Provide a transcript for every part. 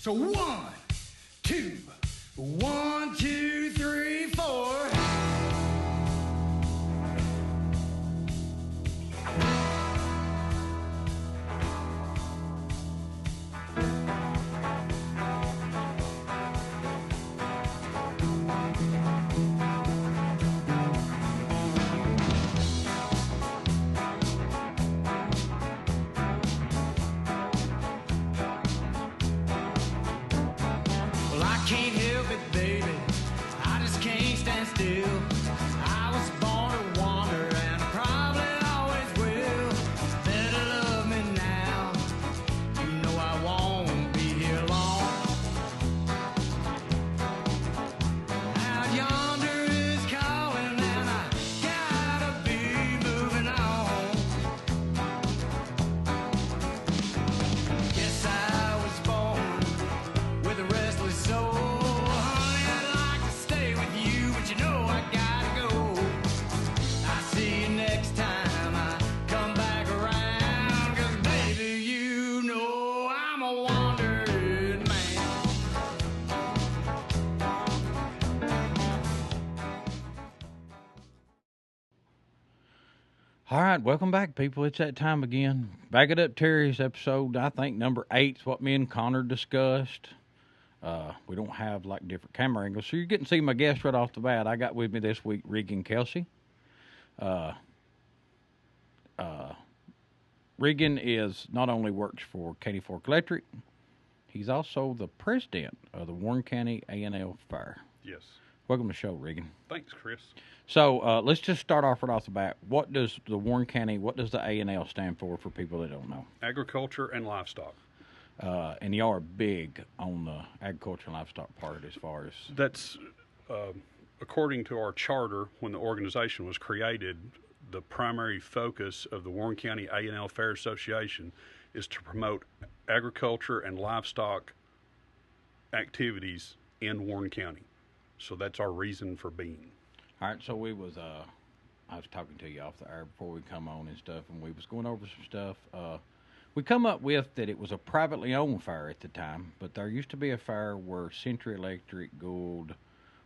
So 1, 2, 1, 2, 3, 4. Well, I can't help it, baby. I just can't stand still. I was born to wander and probably always will. Better love me now. You know I won't be here long. Out yonder is calling and I gotta be moving on. Guess I was born with a restless soul. Honey, I'd like to stay with you, but you know I gotta go. I'll see you next time I come back around. 'Cause baby, you know I'm a wandering man. All right, welcome back, people. It's that time again. Back it up, Terry's episode. I think number 8 is what me and Connor discussed. We don't have like different camera angles, so you're getting to see my guest right off the bat. I got with me this week Regan Kelsey. Regan is not only works for Katy Fork Electric, he's also the president of the Warren County A&L Fair. Yes. Welcome to the show, Regan. Thanks, Chris. So let's just start off right off the bat. What does the Warren County, what does the A&L stand for people that don't know? Agriculture and livestock. And y'all are big on the agriculture and livestock part as far as... That's, according to our charter, when the organization was created, the primary focus of the Warren County A&L Fair Association is to promote agriculture and livestock activities in Warren County. So that's our reason for being. All right, so I was talking to you off the air before we come on and stuff, and we was going over some stuff. We come up with that it was a privately owned fair at the time, but there used to be a fair where Century Electric, Gould,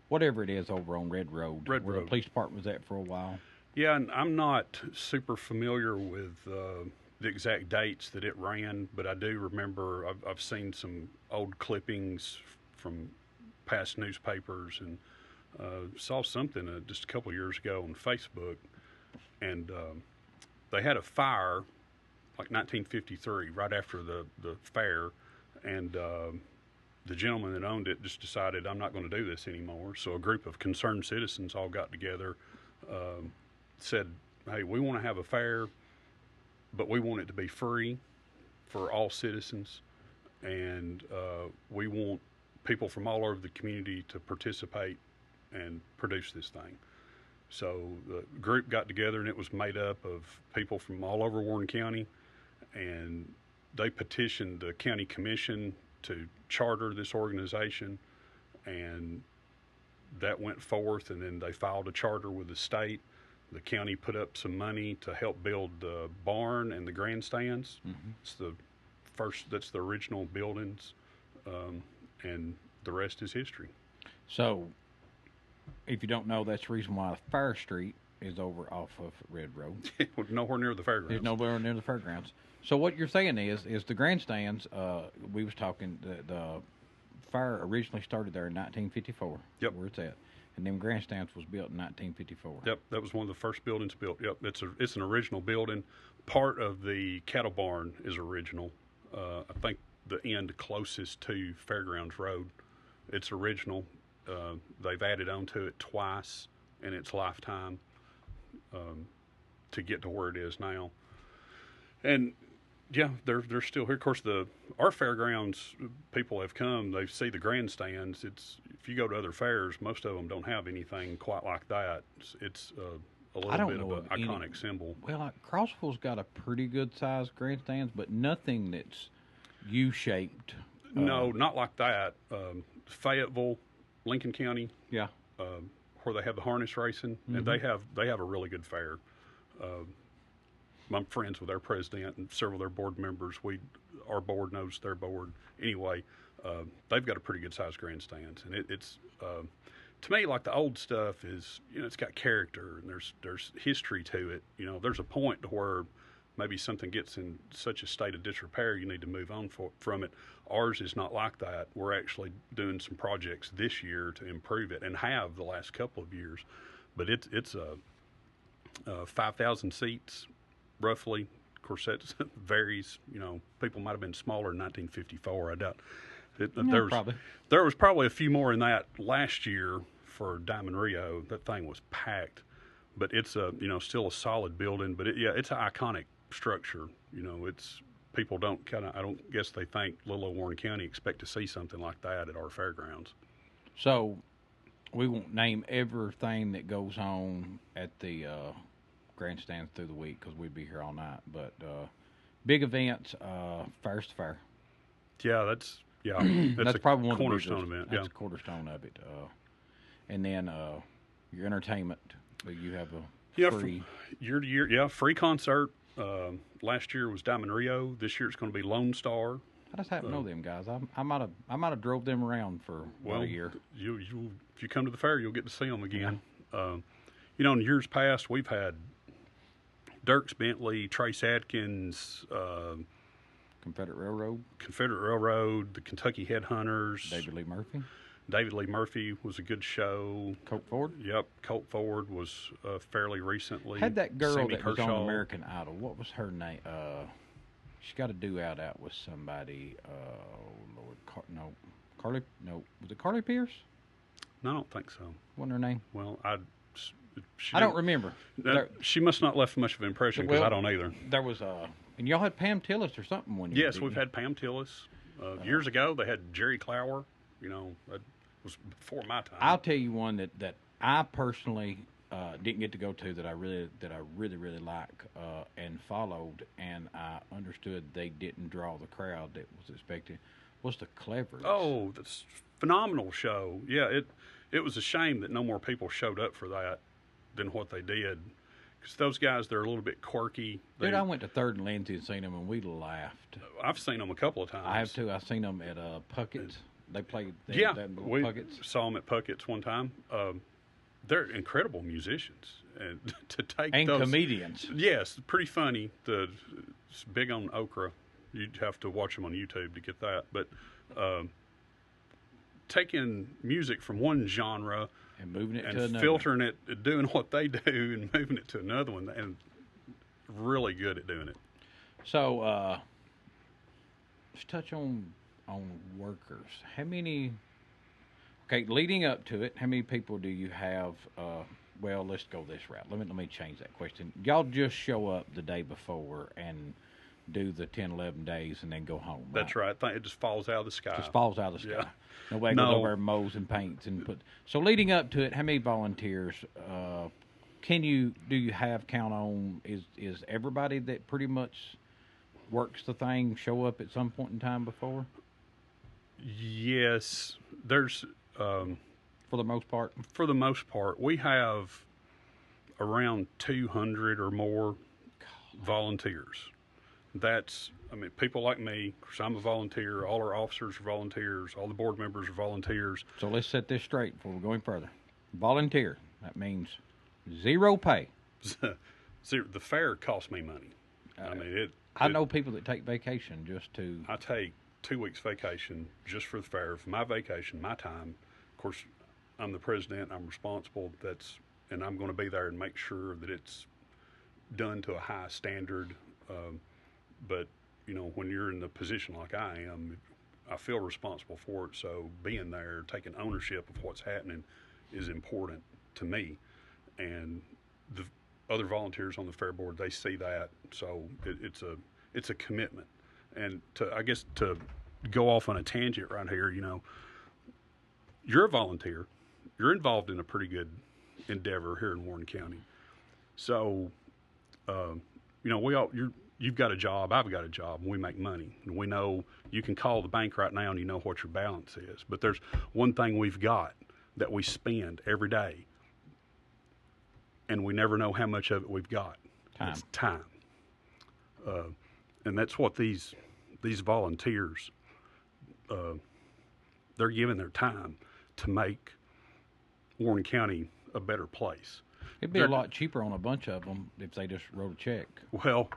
whatever it is over on Red Road, Red where Road. the police department was at for a while. Yeah, and I'm not super familiar with the exact dates that it ran, but I do remember I've seen some old clippings from past newspapers and saw something just a couple of years ago on Facebook, and they had a fire like 1953, right after the fair, and the gentleman that owned it just decided, I'm not going to do this anymore. So a group of concerned citizens all got together, said, hey, we want to have a fair, but we want it to be free for all citizens, and we want people from all over the community to participate and produce this thing. So the group got together, and it was made up of people from all over Warren County, and they petitioned the county commission to charter this organization, and that went forth, and then they filed a charter with the state. The county put up some money to help build the barn and the grandstands. Mm-hmm. That's the original buildings, and the rest is history. So, if you don't know, that's the reason why Fair Street is over off of Red Road. Nowhere near the fairgrounds. There's nowhere near the fairgrounds. So what you're saying is the grandstands, we was talking, the fair originally started there in 1954. Yep. Where it's at. And them grandstands was built in 1954. Yep, that was one of the first buildings built. Yep, it's an original building. Part of the cattle barn is original. I think the end closest to Fairgrounds Road, it's original. They've added on to it twice in its lifetime to get to where it is now. And yeah, they're still here. Of course, our fairgrounds people have come. They see the grandstands. If you go to other fairs, most of them don't have anything quite like that. It's a little bit of an iconic symbol. Well, like Crossville's got a pretty good sized grandstands, but nothing that's U-shaped. No, not like that. Fayetteville, Lincoln County. Yeah. Where they have the harness racing, Mm-hmm. and they have a really good fair. I'm friends with their president and several of their board members. Our board knows their board. Anyway, they've got a pretty good sized grandstands, and it's to me, like the old stuff is, it's got character and there's history to it. There's a point to where maybe something gets in such a state of disrepair you need to move on from it. Ours is not like that. We're actually doing some projects this year to improve it, and have the last couple of years. But it's 5,000 seats roughly. Of course, that varies. People might have been smaller in 1954. I doubt. Probably. There was probably a few more in that last year for Diamond Rio. That thing was packed, but it's still a solid building. But it's an iconic structure. It's people I don't guess they think Little Old Warren County expect to see something like that at our fairgrounds. So we won't name everything that goes on at the grandstands through the week because we'd be here all night. But big events, Fair's the Fair. Yeah, that's probably one of the cornerstone event. That's a cornerstone of it. And then your entertainment. You have a free year to year. Yeah, free concert. Last year was Diamond Rio. This year it's going to be Lone Star. I just happen to know them guys. I might have drove them around for about a year. You if you come to the fair, you'll get to see them again. Yeah. In years past, we've had Dierks Bentley, Trace Adkins, Confederate Railroad, the Kentucky Headhunters, David Lee Murphy was a good show. Colt Ford? Yep, Colt Ford was fairly recently. Had that girl Sammy that was Kershaw. on American Idol. What was her name? She got a duet out with somebody. Carly. No, was it Carly Pierce? No, I don't think so. Wasn't her name? Well, I don't remember. She must not left much of an impression because I don't either. There was and y'all had Pam Tillis or something one year. Yes, we've had Pam Tillis. Years ago, they had Jerry Clower. That was before my time. I'll tell you one that I personally didn't get to go to that I really like and followed, and I understood they didn't draw the crowd that was expected. Was the Clevers? Oh, that's a phenomenal show. Yeah, it was a shame that no more people showed up for that than what they did. Because those guys, they're a little bit quirky. Dude, I went to 3rd and Lindsay and seen them, and we laughed. I've seen them a couple of times. I have too. I've seen them at Puckett's. They played. We Puckett's. Saw them at Puckett's one time. They're incredible musicians, and to take and those, comedians. Yes, pretty funny. It's big on okra. You'd have to watch them on YouTube to get that. But taking music from one genre and moving it and to another, filtering it, doing what they do, and moving it to another one, and really good at doing it. So let's touch on workers. How many? Okay, leading up to it, how many people do you have? Well, let's go this route. Let me change that question. Y'all just show up the day before and do the 10, 11 days and then go home. That's right. It just falls out of the sky. Just falls out of the sky. Yeah. Nobody goes over and mows and paints and put. So leading up to it, how many volunteers? Do you have count on? Is everybody that pretty much works the thing show up at some point in time before? Yes, there's. For the most part? For the most part. We have around 200 or more volunteers. People like me, because I'm a volunteer, all our officers are volunteers, all the board members are volunteers. So let's set this straight before we're going further. Volunteer, that means zero pay. The fair costs me money. I know people that take vacation just to... I take 2 weeks vacation just for the fair, for my vacation, my time. Of course, I'm the president, I'm responsible, and I'm going to be there and make sure that it's done to a high standard. But, when you're in the position like I am, I feel responsible for it. So being there, taking ownership of what's happening is important to me. And the other volunteers on the fair board, they see that. So it's a commitment. And to go off on a tangent right here, you're a volunteer. You're involved in a pretty good endeavor here in Warren County. So, you've got a job, I've got a job, and we make money. And we know you can call the bank right now and you know what your balance is. But there's one thing we've got that we spend every day, and we never know how much of it we've got. Time. It's time. And that's what these volunteers they're giving their time to make Warren County a better place. It'd be a lot cheaper on a bunch of them if they just wrote a check. Well,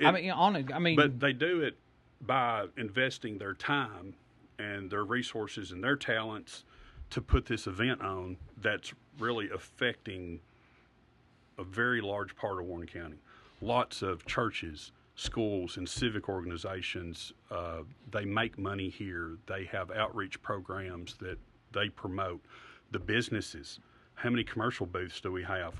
but they do it by investing their time and their resources and their talents to put this event on that's really affecting a very large part of Warren County. Lots of churches, schools, and civic organizations, they make money here. They have outreach programs that they promote. The businesses, how many commercial booths do we have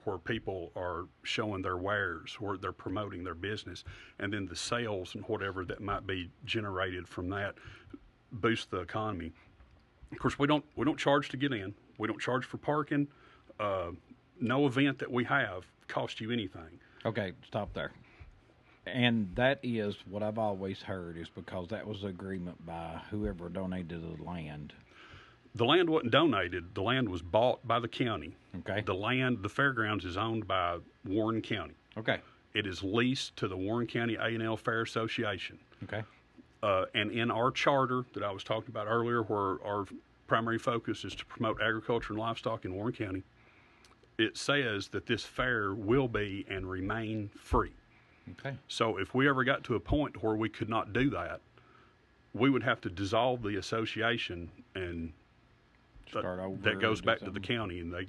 where people are showing their wares, where they're promoting their business, and then the sales and whatever that might be generated from that boost the economy. Of course, we don't charge to get in. We don't charge for parking. No event that we have costs you anything. Okay, stop there. And that is what I've always heard, is because that was the agreement by whoever donated the land. The land wasn't donated. The land was bought by the county. Okay. The fairgrounds is owned by Warren County. Okay. It is leased to the Warren County A&L Fair Association. Okay. And in our charter that I was talking about earlier, where our primary focus is to promote agriculture and livestock in Warren County, it says that this fair will be and remain free. Okay. So if we ever got to a point where we could not do that, we would have to dissolve the association, and Start over that goes or do back to something. the county. And they,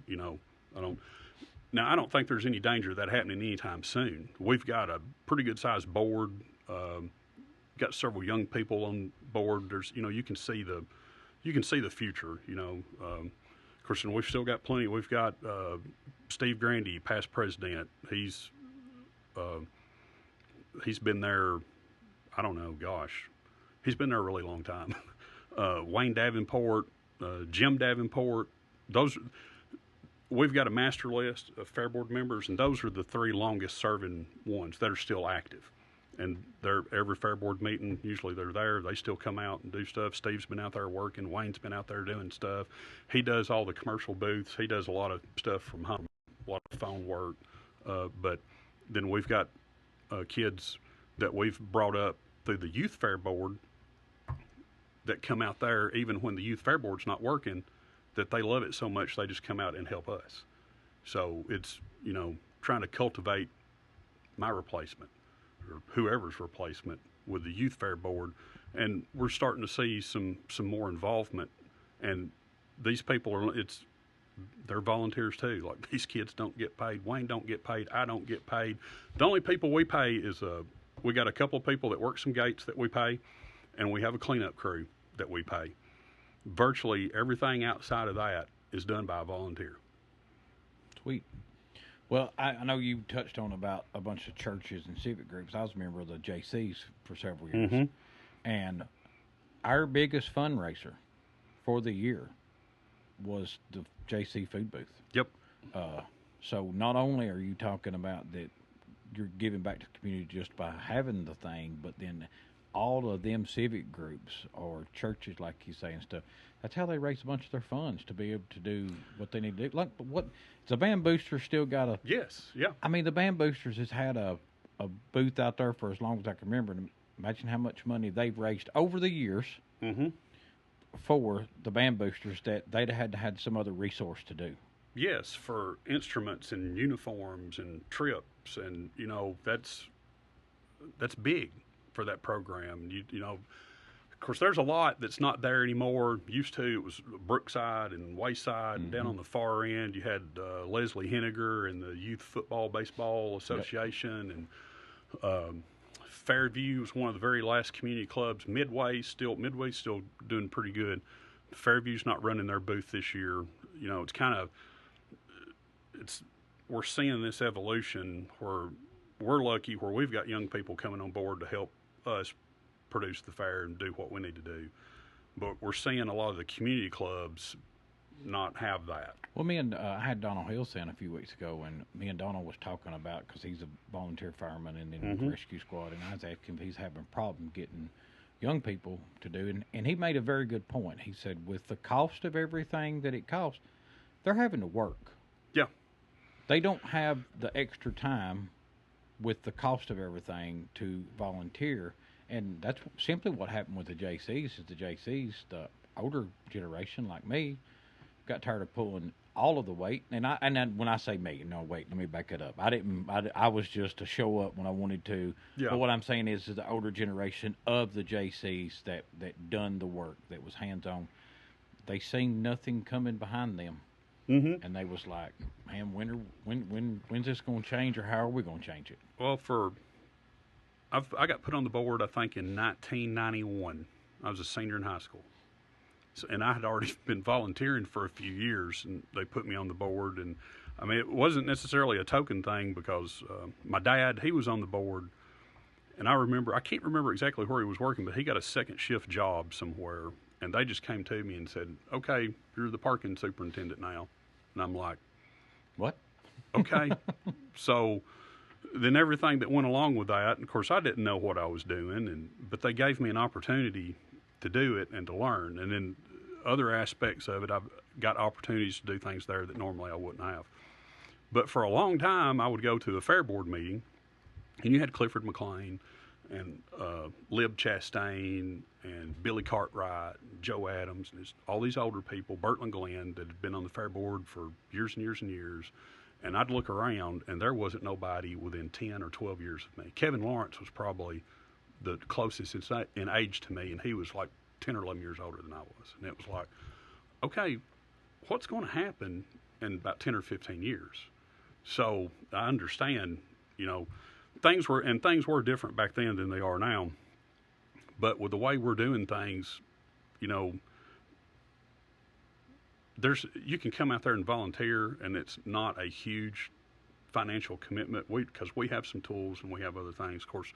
I don't think there's any danger of that happening anytime soon. We've got a pretty good sized board. Got several young people on board. There's, you can see the future. Of course, and we've still got plenty. We've got Steve Grandy, past president. He's been there. I don't know. Gosh, he's been there a really long time. Wayne Davenport, Jim Davenport. We've got a master list of Fair Board members, and those are the 3 longest serving ones that are still active. And they're every Fair Board meeting, usually they're there. They still come out and do stuff. Steve's been out there working. Wayne's been out there doing stuff. He does all the commercial booths. He does a lot of stuff from home, a lot of phone work. But then we've got kids that we've brought up through the Youth Fair Board that come out there even when the Youth Fair Board's not working, that they love it so much they just come out and help us. So it's, trying to cultivate my replacement or whoever's replacement with the Youth Fair Board. And we're starting to see some more involvement. And these people they're volunteers too. Like, these kids don't get paid. Wayne don't get paid. I don't get paid. The only people we pay is, we got a couple of people that work some gates that we pay, and we have a cleanup crew that we pay. Virtually everything outside of that is done by a volunteer. Sweet. Well, I know you touched on about a bunch of churches and civic groups. I was a member of the JCs for several years. Mm-hmm. And our biggest fundraiser for the year was the JC food booth. Yep. So not only are you talking about that you're giving back to the community just by having the thing, but then all of them civic groups or churches, like you say, and stuff, that's how they raise a bunch of their funds to be able to do what they need to do. Like, the Band Boosters still got a... Yes, yeah. I mean, the Band Boosters has had a booth out there for as long as I can remember. And imagine how much money they've raised over the years for the Band Boosters that they'd have had some other resource to do. Yes, for instruments and uniforms and trips, and that's big for that program. Of course, there's a lot that's not there anymore. Used to, it was Brookside and Wayside, and down on the far end, you had Leslie Henniger and the Youth Football Baseball Association, and Fairview was one of the very last community clubs. Midway's still doing pretty good. Fairview's not running their booth this year. We're seeing this evolution where we're lucky where we've got young people coming on board to help us produce the fair and do what we need to do. But we're seeing a lot of the community clubs not have that. Well, I had Donald Hillson a few weeks ago, and me and Donald was talking about, because he's a volunteer fireman in the rescue squad, and I was asking if he's having a problem getting young people to do, and he made a very good point. He said, with the cost of everything that it costs, they're having to work. Yeah. They don't have the extra time with the cost of everything to volunteer. And that's simply what happened with the JCs. Is the JCs, older generation like me got tired of pulling all of the weight. And then when I say me, no, wait, let me back it up. I was just to show up when I wanted to. Yeah. But what I'm saying is the older generation of the JCs that done the work, that was hands on, they seen nothing coming behind them. Mm-hmm. And they was like, man, when's this going to change, or how are we going to change it? Well, I got put on the board, I think, in 1991. I was a senior in high school. So, and I had already been volunteering for a few years, and they put me on the board. And I mean, it wasn't necessarily a token thing because my dad, he was on the board. And I can't remember exactly where he was working, but he got a second shift job somewhere. And they just came to me and said, okay, you're the parking superintendent now. And I'm like, What? okay. So then everything that went along with that, and of course I didn't know what I was doing, but they gave me an opportunity to do it and to learn. And then other aspects of it, I've got opportunities to do things there that normally I wouldn't have. But for a long time, I would go to a fair board meeting, and you had Clifford McLean and Lib Chastain and Billy Cartwright, and Joe Adams, and all these older people, Bertland Glenn, that had been on the fair board for years and years and years. And I'd look around, and there wasn't nobody within 10 or 12 years of me. Kevin Lawrence was probably the closest in age to me, and he was like 10 or 11 years older than I was. And it was like, okay, what's going to happen in about 10 or 15 years? So I understand, things were different back then than they are now. But with the way we're doing things, you can come out there and volunteer, and it's not a huge financial commitment because we have some tools and we have other things. Of course,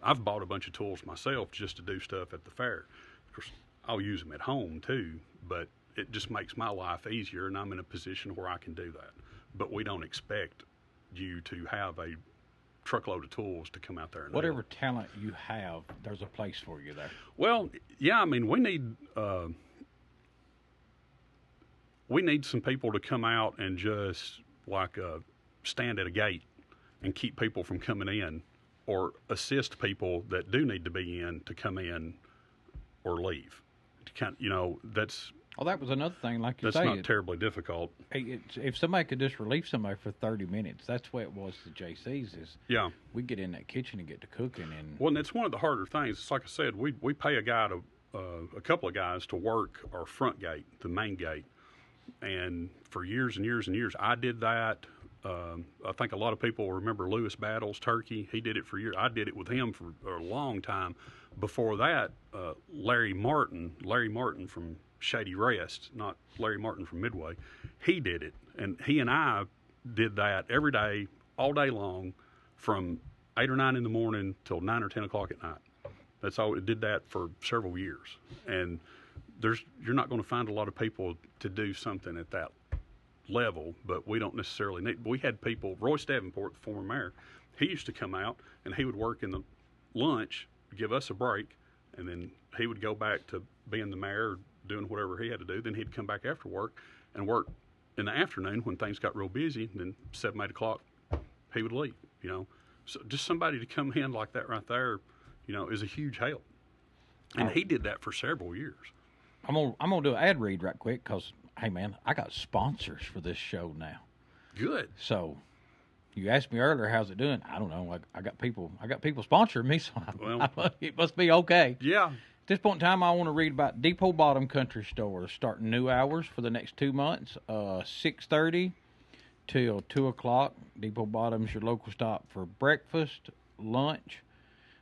I've bought a bunch of tools myself just to do stuff at the fair. Of course, I'll use them at home too, but it just makes my life easier, and I'm in a position where I can do that. But we don't expect you to have a truckload of tools to come out there and Whatever talent you have, there's a place for you there. Well, yeah, I mean, we need some people to come out and just stand at a gate and keep people from coming in, or assist people that do need to be in to come in or leave. That's that was another thing, like you that's say. not terribly difficult. If somebody could just relieve somebody for 30 minutes, that's what it was to JC's. Yeah, we get in that kitchen and get to cooking, and well, and it's one of the harder things. It's like I said, we pay a couple of guys to work our front gate, the main gate, and for years and years and years, I did that. I think a lot of people remember Lewis Battles Turkey. He did it for years. I did it with him for a long time. Before that, Larry Martin from Shady Rest, not Larry Martin from Midway, he did it. And he and I did that every day, all day long, from 8 or 9 in the morning till 9 or 10 o'clock at night. That's all. It did that for several years. And you're not going to find a lot of people to do something at that level, but we don't necessarily need. We had people, Royce Davenport, the former mayor, he used to come out and he would work in the lunch, give us a break, and then he would go back to being the mayor, doing whatever he had to do. Then he'd come back after work and work in the afternoon when things got real busy. And then 7, 8 o'clock, he would leave. So just somebody to come in like that right there, is a huge help. And he did that for several years. I'm gonna do an ad read right quick because, hey man, I got sponsors for this show now. Good. So you asked me earlier, how's it doing? I don't know. I got people sponsoring me, so it must be okay. Yeah. At this point in time, I want to read about Depot Bottom Country Store starting new hours for the next 2 months, 6:30 till 2 o'clock. Depot Bottom's your local stop for breakfast, lunch.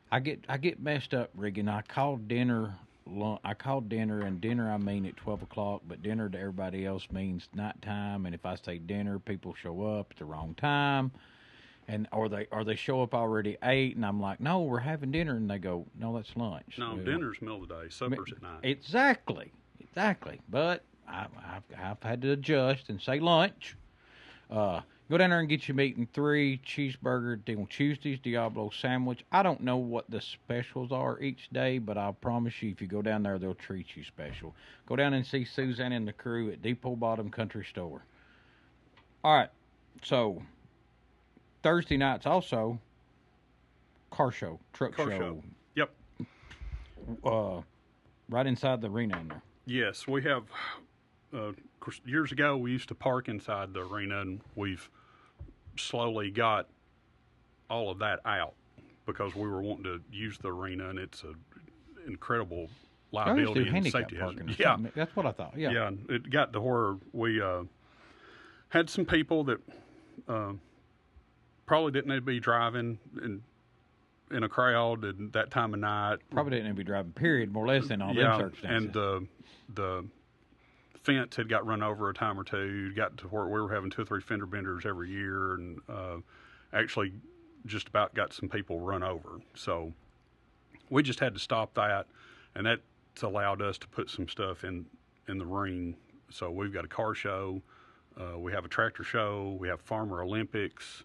I get messed up, Riggin. I called dinner, and dinner I mean at 12 o'clock, but dinner to everybody else means nighttime. And if I say dinner, people show up at the wrong time, or they show up already 8, and I'm like, no, we're having dinner, and they go, no, that's lunch. No, dinner's middle of the day, supper's at night. Exactly. But I've had to adjust and say lunch. Go down there and get your meat and 3 cheeseburger. Then on Tuesdays, Diablo sandwich. I don't know what the specials are each day, but I promise you, if you go down there, they'll treat you special. Go down and see Suzanne and the crew at Depot Bottom Country Store. All right, so Thursday nights also car show, truck show. Yep. Right inside the arena in there. Yes, we have. Of course, years ago we used to park inside the arena, and we've slowly got all of that out because we were wanting to use the arena, and it's an incredible liability and handicap safety parking. hazard. Yeah, That's what I thought. Yeah. yeah. And it got to where we had some people that probably didn't need to be driving in a crowd at that time of night. Probably didn't even be driving, period, more or less, in all them circumstances. And the fence had got run over a time or two. Got to where we were having 2 or 3 fender benders every year, and actually just about got some people run over. So we just had to stop that, and that's allowed us to put some stuff in the ring. So we've got a car show, we have a tractor show, we have Farmer Olympics.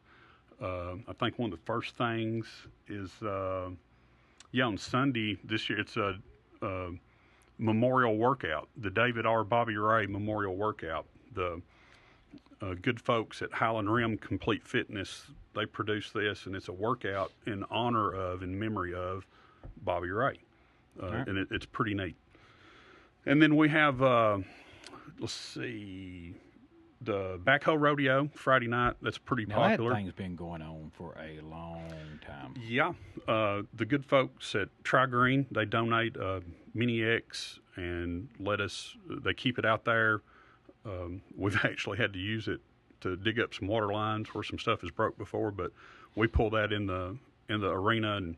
I think one of the first things is on Sunday this year it's a memorial workout, the David R. Bobby Ray Memorial Workout. The good folks at Highland Rim Complete Fitness, they produce this, and it's a workout in honor of, in memory of Bobby Ray. And it's pretty neat. And then we have, let's see, the Backhoe Rodeo Friday night. That's pretty popular. That thing's been going on for a long time. Yeah. The good folks at Tri Green, they donate Mini X and they keep it out there. We've actually had to use it to dig up some water lines where some stuff is broke before, but we pull that in the arena and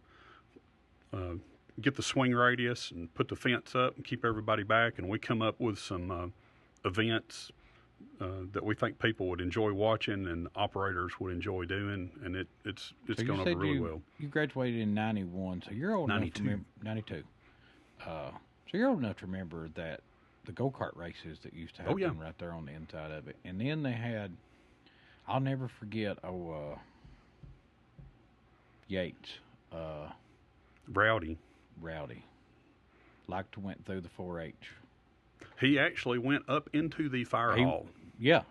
get the swing radius and put the fence up and keep everybody back. And we come up with some events that we think people would enjoy watching and operators would enjoy doing, and it's So going over really well. You graduated in 91, so you're old 92. enough to remember 92. So you're old enough to remember that the go-kart races that used to happen right there on the inside of it. And then they had, I'll never forget, Yates. Rowdy. Went through the 4-H. He actually went up into the fire hall. Yeah.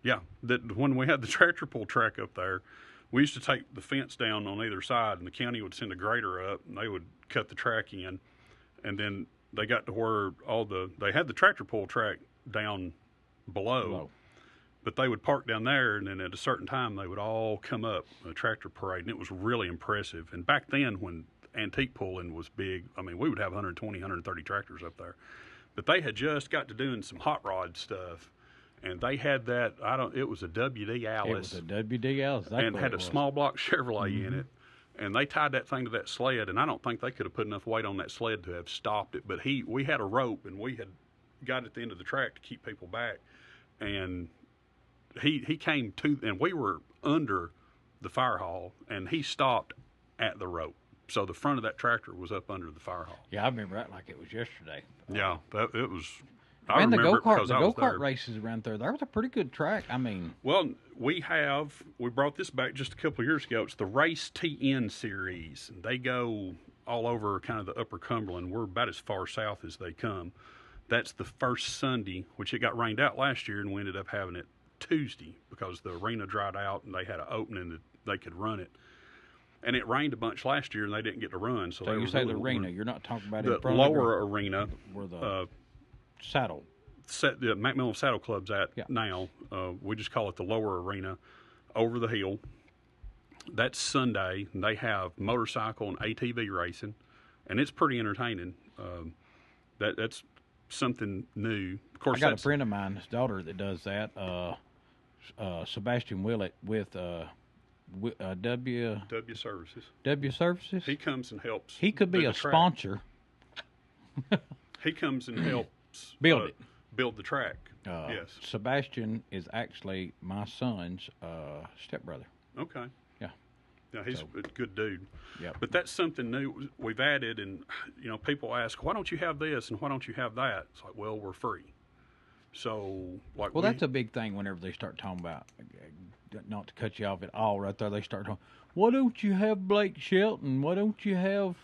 Yeah. That when we had the tractor pull track up there, we used to take the fence down on either side, and the county would send a grader up, and they would cut the track in. And then they got to where they had the tractor pull track down below, but they would park down there, and then at a certain time they would all come up a tractor parade, and it was really impressive. And back then, when antique pulling was big, I mean, we would have 120, 130 tractors up there. But they had just got to doing some hot rod stuff, and they had that. It was a WD Alice. It was a WD Alice, and had a small block Chevrolet in it, and they tied that thing to that sled. And I don't think they could have put enough weight on that sled to have stopped it. But we had a rope, and we had got at the end of the track to keep people back, and he came to, and we were under the fire hall, and he stopped at the rope. So the front of that tractor was up under the fire hall. Yeah, I remember that like it was yesterday. Yeah, it was. And the go-kart races around there was a pretty good track. I mean, well, we brought this back just a couple of years ago. It's the Race TN series. They go all over kind of the Upper Cumberland. We're about as far south as they come. That's the first Sunday, which it got rained out last year, and we ended up having it Tuesday because the arena dried out and they had an opening that they could run it. And it rained a bunch last year, and they didn't get to run. So you say the arena, you're not talking about the in front lower of arena where the saddle. The Macmillan Saddle Club's at now. We just call it the lower arena, over the hill. That's Sunday, and they have motorcycle and ATV racing, and it's pretty entertaining. That's something new. Of course, I got a friend of mine, his daughter, that does that. Sebastian Willett with W Services. W Services. He comes and helps. He could be a sponsor. He comes and helps build the track. Yes. Sebastian is actually my son's stepbrother. Okay. Yeah. Yeah, he's a good dude. Yeah. But that's something new we've added, and people ask, why don't you have this and why don't you have that? It's like, well, we're free. So that's a big thing whenever they start talking about. Not to cut you off at all, right there. They start talking. Why don't you have Blake Shelton? Why don't you have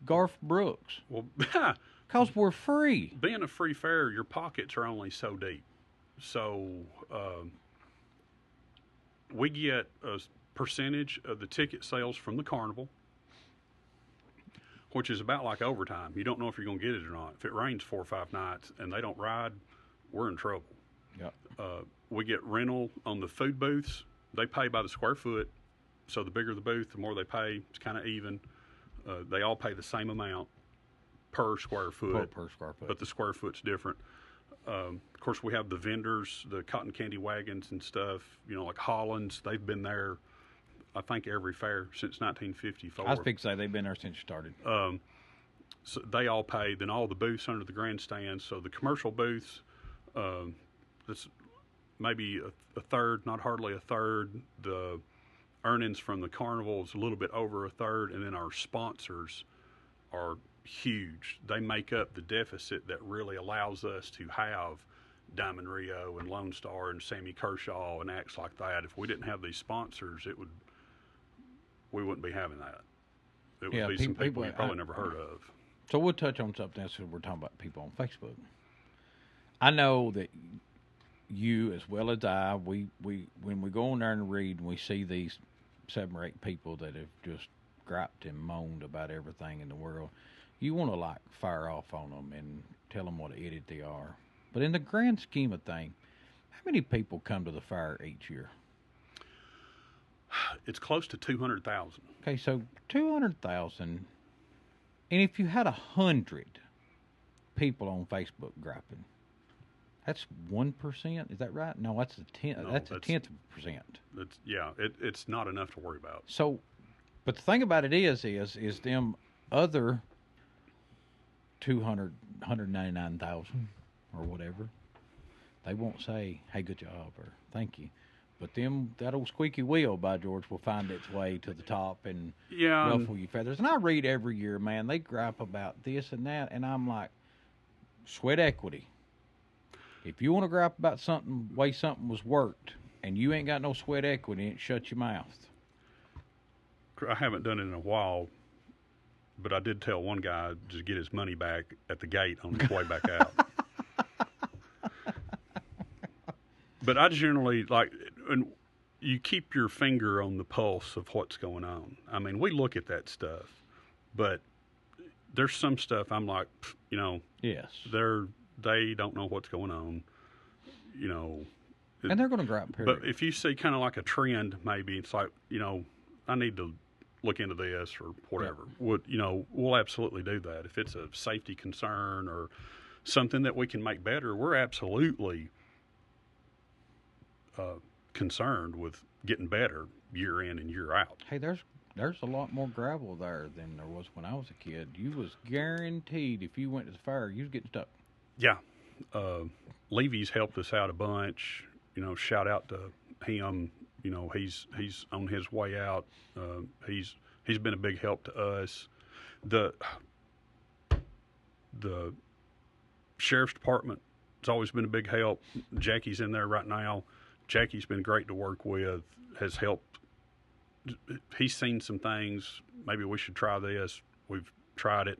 Garth Brooks? Well, because we're free. Being a free fair, your pockets are only so deep. So we get a percentage of the ticket sales from the carnival. which is about like overtime. You don't know if you're going to get it or not. If it rains 4 or 5 nights and they don't ride, we're in trouble. Yep. We get rental on the food booths. They pay by the square foot, so the bigger the booth, the more they pay. It's kind of even. They all pay the same amount per square foot, Per square foot. but the square foot's different. Of course, we have the vendors, the cotton candy wagons and stuff. You know, like Holland's. They've been there, I think, every fair since 1954. I was fixing to say they've been there since you started. So they all pay. Then all the booths under the grandstands. So the commercial booths, that's maybe a third, not hardly a third. The earnings from the carnival is a little bit over a third, and then our sponsors are huge. They make up the deficit that really allows us to have Diamond Rio and Lone Star and Sammy Kershaw and acts like that. If we didn't have these sponsors, we wouldn't be having that. It would be some people you probably never heard of. So we'll touch on something else because we're talking about people on Facebook. I know that you, as well as I, we when we go on there and read and we see these 7 or 8 people that have just griped and moaned about everything in the world, you want to like fire off on them and tell them what an idiot they are. But in the grand scheme of things, how many people come to the fair each year? It's close to 200,000. Okay, so 200,000, and if you had 100 people on Facebook griping, that's 1%. Is that right? No, that's a tenth. No, that's a tenth of a percent. It's not enough to worry about. So, but the thing about it is them other 199,000 or whatever, they won't say, "Hey, good job" or "Thank you." But that old squeaky wheel, by George, will find its way to the top and ruffle your feathers. And I read every year, man, they gripe about this and that, and I'm like, sweat equity. If you want to gripe about something, way something was worked, and you ain't got no sweat equity, shut your mouth. I haven't done it in a while, but I did tell one guy to just get his money back at the gate on his way back out. But I generally and you keep your finger on the pulse of what's going on. I mean, we look at that stuff, but there's some stuff I'm like, yes, they don't know what's going on, and they're going to gripe. Period. But if you see kind of like a trend, maybe it's like, I need to look into this or whatever. Yeah. We'll absolutely do that. If it's a safety concern or something that we can make better, we're absolutely concerned with getting better year in and year out. Hey, there's a lot more gravel there than there was when I was a kid. You was guaranteed if you went to the fair, you was getting stuck. Yeah. Levy's helped us out a bunch. Shout out to him. He's on his way out. He's been a big help to us. The sheriff's department has always been a big help. Jackie's in there right now. Jackie's been great to work with, has helped. He's seen some things. Maybe we should try this. We've tried it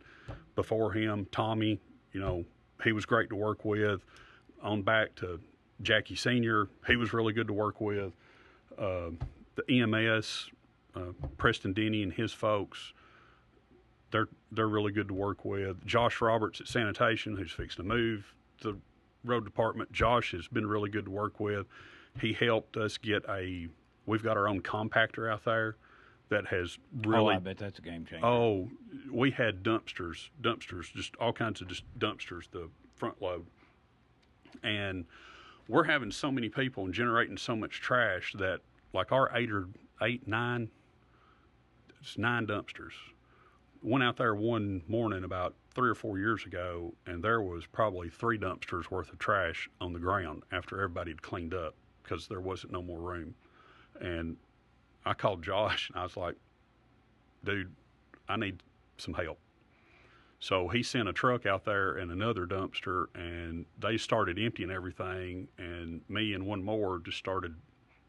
before him. Tommy, he was great to work with. On back to Jackie Sr., he was really good to work with. The EMS, Preston Denny and his folks, they're really good to work with. Josh Roberts at Sanitation, who's fixing to move to the road department. Josh has been really good to work with. He helped us we've got our own compactor out there that has really... Oh, I bet that's a game changer. Oh, we had dumpsters, just all kinds of just dumpsters, the front load. And we're having so many people and generating so much trash that like our 9 dumpsters. Went out there one morning about 3 or 4 years ago, and there was probably 3 dumpsters worth of trash on the ground after everybody had cleaned up because there wasn't no more room. And I called Josh, and I was like, dude, I need some help. So he sent a truck out there and another dumpster, and they started emptying everything, and me and one more just started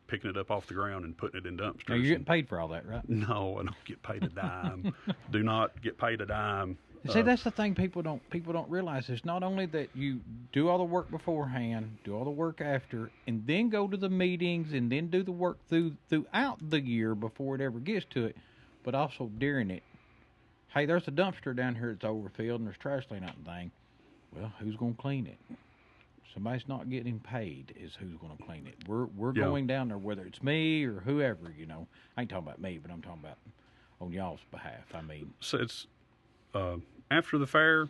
picking it up off the ground and putting it in dumpsters. Now, you're getting paid for all that, right? No, I don't get paid a dime. Do not get paid a dime. See, that's the thing people don't realize. It's not only that you do all the work beforehand, do all the work after, and then go to the meetings and then do the work throughout the year before it ever gets to it, but also during it. hey, there's a dumpster down here that's overfilled and there's trash laying out and thing. Well, who's going to clean it? Somebody's not getting paid is who's going to clean it. We're Yeah. going down there, whether it's me or whoever, you know. I ain't talking about me, but I'm talking about on y'all's behalf. I mean, So it's after the fair,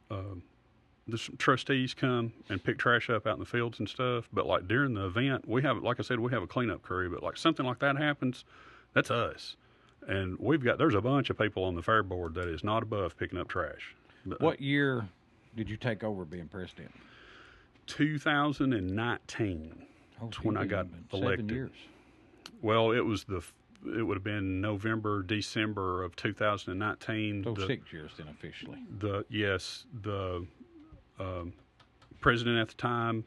the trustees come and pick trash up out in the fields and stuff. But like during the event, we have, like I said, we have a cleanup crew. But like something like that happens, that's us. And there's a bunch of people on the fair board that is not above picking up trash. But, what year did you take over being president? 2019. Oh, That's when I got been elected. 7 years. Well, it would have been November, December of 2019. So 6 years then officially. The president at the time,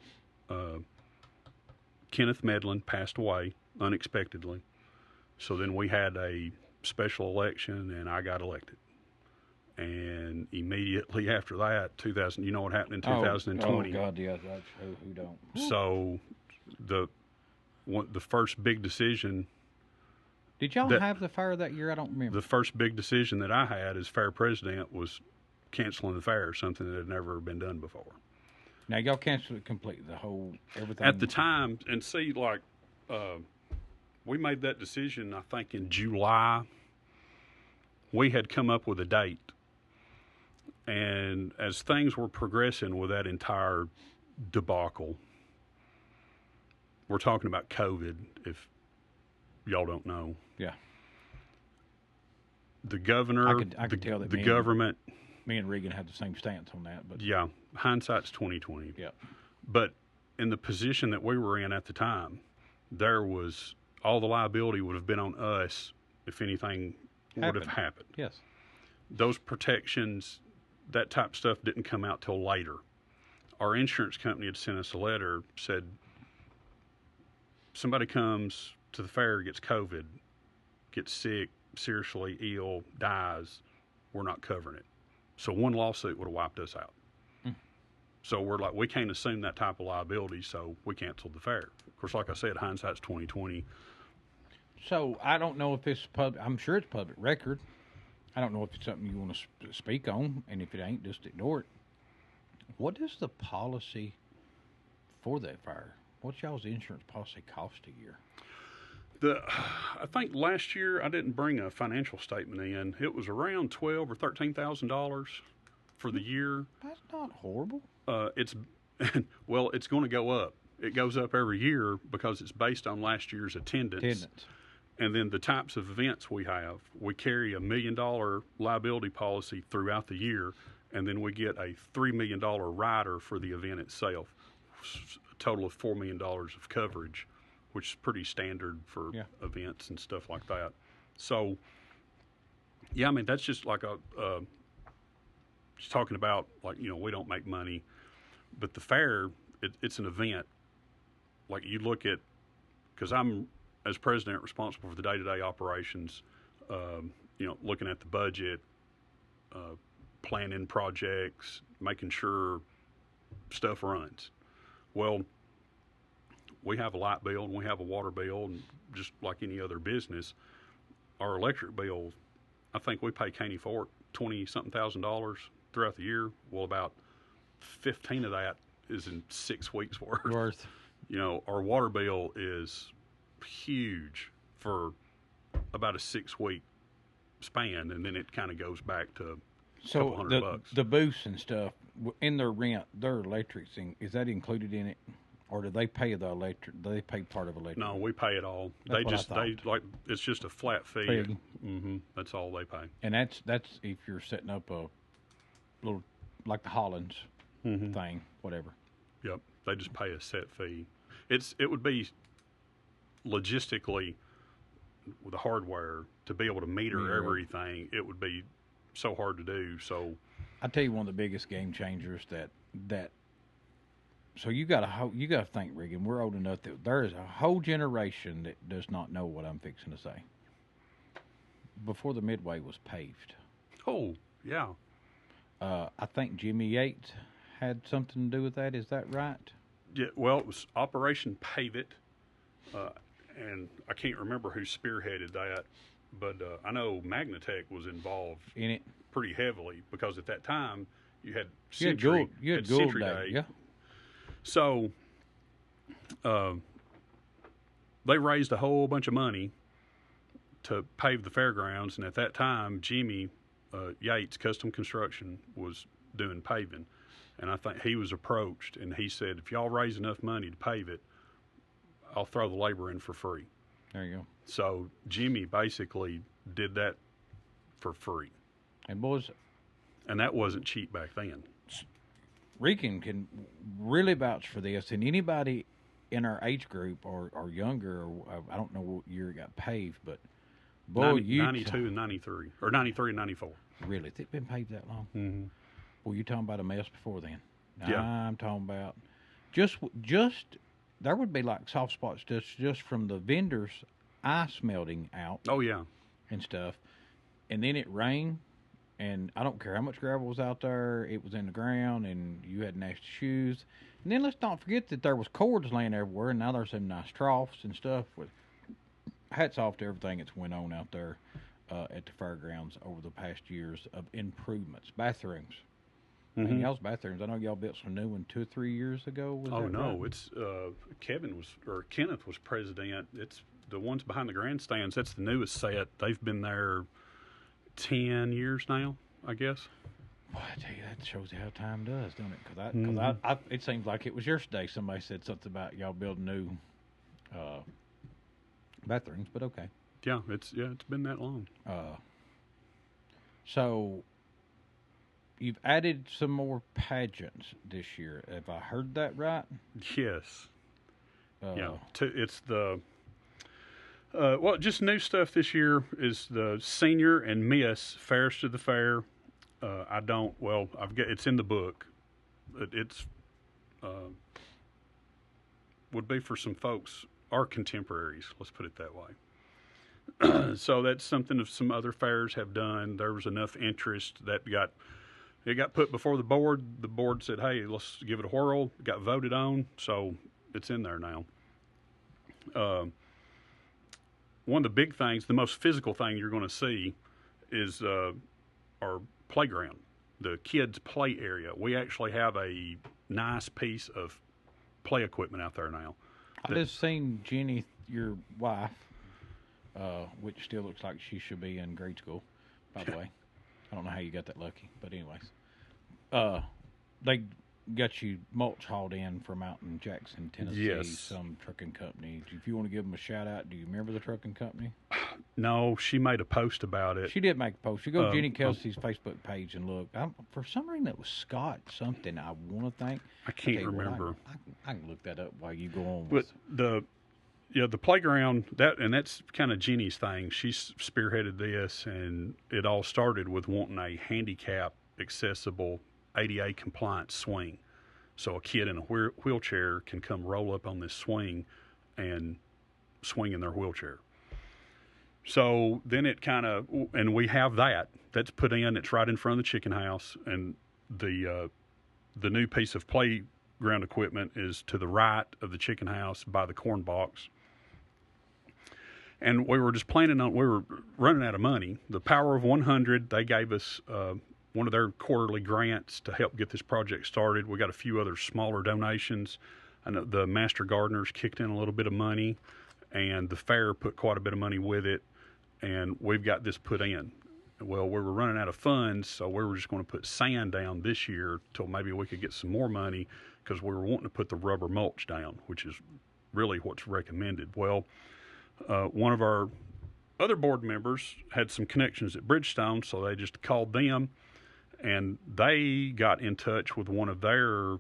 Kenneth Medlin, passed away unexpectedly. So then we had a special election, and I got elected. And immediately after that, you know what happened in 2020? Oh God, yeah, that's who don't. So the first big decision, Did y'all have the fair that year? I don't remember. the first big decision that I had as fair president was canceling the fair, something that had never been done before. Now y'all canceled it completely, the whole everything. At the time, and see, like, we made that decision, I think, in July. We had come up with a date. And as things were progressing with that entire debacle, we're talking about COVID, if y'all don't know. Yeah, The governor, I could tell that the me government, me and Regan had the same stance on that, but yeah, hindsight's 2020. yeah, But in the position that we were in at the time, there was all the liability would have been on us if anything would have happened. yes, Those protections, that type of stuff didn't come out till later. Our insurance company had sent us a letter, said somebody comes to the fair, gets COVID, gets sick, seriously ill, dies, we're not covering it. So one lawsuit would have wiped us out. So we're like, we can't assume that type of liability, so we canceled the fair. Of course, like I said, hindsight's 2020. So I don't know if it's public. I'm sure it's public record. I don't know if it's something you want to speak on, and if it ain't, just ignore it. What is the policy for that fire? What's y'all's insurance policy cost a year? I think last year I didn't bring a financial statement in. It was around $12,000 or $13,000 for the year. That's not horrible. It's well, it's going to go up. It goes up every year because it's based on last year's attendance. And then the types of events we have. We carry $1 million liability policy throughout the year, and then we get a $3 million rider for the event itself. A total of $4 million of coverage, which is pretty standard for events and stuff like that. So, yeah, I mean, that's just like just talking about, like, you know, we don't make money, but the fair, it's an event. Like, you look at, because I'm, as president, responsible for the day-to-day operations, you know, looking at the budget, planning projects, making sure stuff runs. Well, we have a light bill and we have a water bill, and just like any other business, our electric bill, I think we pay Caney Fork $20-something thousand throughout the year. Well, about 15 of that is in 6 weeks worth. You know, our water bill is huge for about a 6-week span, and then it kind of goes back to a couple $100. The booths and stuff in their rent, their electric thing, is that included in it, or do they pay the electric? Do they pay part of electric? No, we pay it all. That's they like, it's just a flat fee. That's all they pay. And that's if you're setting up a little, like the Hollins thing, whatever. Yep, they just pay a set fee. It would be logistically with the hardware to be able to meter everything. It would be so hard to do. So I tell you, one of the biggest game changers that. So you got to think, Regan. We're old enough that there is a whole generation that does not know what I'm fixing to say. Before the Midway was paved. Oh yeah. I think Jimmy Yates had something to do with that. Is that right? Yeah. Well, it was Operation Pave It, and I can't remember who spearheaded that, but I know Magnatech was involved in it. pretty heavily because at that time you had You had Century, Gould, you had had Gould Century Day, Day. yeah. So they raised a whole bunch of money to pave the fairgrounds, and at that time, Jimmy Yates Custom Construction was doing paving, and I think he was approached, and he said, "If y'all raise enough money to pave it, I'll throw the labor in for free." There you go. So Jimmy basically did that for free, And boys, and that wasn't cheap back then. Rican can really vouch for this, and anybody in our age group or younger, or I don't know what year it got paved, but boy, 92 and 93, or 93 and 94. Really, it's been paved that long? Mm-hmm. Well, you're talking about a mess before then. Yeah. I'm talking about just there would be like soft spots just from the vendors ice melting out Oh yeah, and stuff, and then it rained, and I don't care how much gravel was out there, it was in the ground, and you had nasty shoes. And then let's not forget that there was cords laying everywhere, and now there's some nice troughs and stuff. With hats off to everything that's went on out there at the fairgrounds over the past years of improvements. Bathrooms. Mm-hmm. And y'all's bathrooms. I know y'all built some new one 2 or 3 years ago. Was Oh that no, right? it's Kenneth was president. It's the ones behind the grandstands. That's the newest set. They've been there 10 years now, I guess. Boy, I tell you, that shows you how time does, don't it? Because I it seems like it was yesterday somebody said something about y'all building new bathrooms, but okay. Yeah, it's been that long. So you've added some more pageants this year. Have I heard that right? Yes. Uh, It's the just new stuff this year is the senior and miss fairest of the fair. It's in the book. It's would be for some folks, our contemporaries, let's put it that way. So that's something that some other fairs have done. There was enough interest that it got put before the board. The board said, "Hey, let's give it a whirl." It got voted on, so it's in there now. One of the big things, the most physical thing you're going to see is our playground, the kids' play area. We actually have a nice piece of play equipment out there now. I just seen Jenny, your wife, which still looks like she should be in grade school, by the way. I don't know how you got that lucky, but anyways. They got you mulch hauled in from out in Jackson, Tennessee, Yes. some trucking company. If you want to give them a shout out, do you remember the trucking company? No, she made a post about it. She did make a post. You go to Jenny um, Kelsey's Facebook page and look. For some reason, it was Scott something, I want to think. I I'll tell can't you what, remember. I can look that up while you go on. But With, the playground, that's kind of Jenny's thing. She spearheaded this, and it all started with wanting a handicap accessible ADA compliant swing. So a kid in a wheelchair can come roll up on this swing and swing in their wheelchair. So then and we have that's put in, it's right in front of the chicken house, and the new piece of playground equipment is to the right of the chicken house by the corn box. And we were just we were running out of money. The Power of 100, they gave us one of their quarterly grants to help get this project started. We got a few other smaller donations. I know the Master Gardeners kicked in a little bit of money, and the fair put quite a bit of money with it, and we've got this put in. Well, we were running out of funds, so we were just going to put sand down this year till maybe we could get some more money, because we were wanting to put the rubber mulch down, which is really what's recommended. Well, one of our other board members had some connections at Bridgestone, so they just called them, and they got in touch with one of their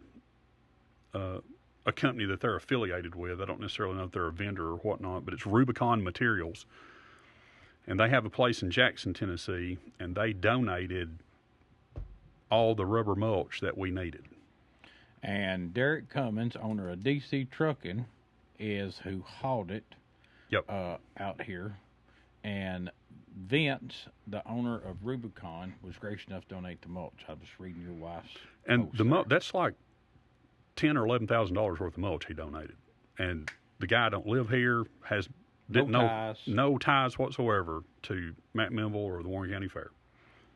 a company that they're affiliated with. I don't necessarily know if they're a vendor or whatnot, but it's Rubicon Materials. And they have a place in Jackson, Tennessee, and they donated all the rubber mulch that we needed. and Derek Cummins, owner of DC Trucking, is who hauled it Yep. out here. And Vince, the owner of Rubicon, was gracious enough to donate the mulch. I was reading your wife's And post the there. that's like $10,000 or $11,000 worth of mulch he donated. And the guy don't live here, has No ties whatsoever to Matt Minville or the Warren County Fair.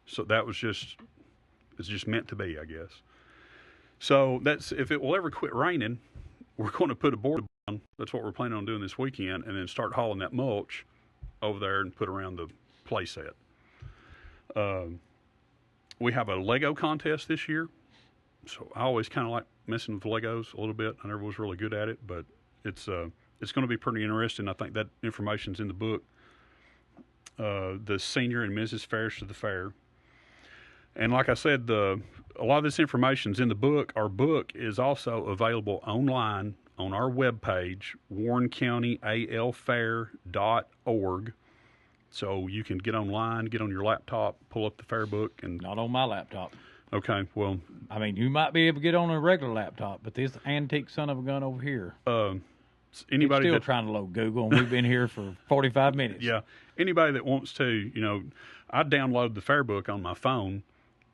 So that was it's just meant to be, I guess. So that's, if it will ever quit raining, we're going to put a board down. That's what we're planning on doing this weekend, and then start hauling that mulch over there and put around the play set. We have a Lego contest this year. So I always kind of like messing with Legos a little bit. I never was really good at it, but it's going to be pretty interesting. I think that information's in the book. The senior and Mrs. Farish of the fair. And like I said, a lot of this information's in the book. Our book is also available online on our webpage, warrencountyalfair.org. So you can get online, get on your laptop, pull up the fair book. And Not on my laptop. Okay, well... I mean, you might be able to get on a regular laptop, but this antique son of a gun over here, anybody it's still trying to load Google, and we've been here for 45 minutes. Yeah, anybody that wants to, I download the fair book on my phone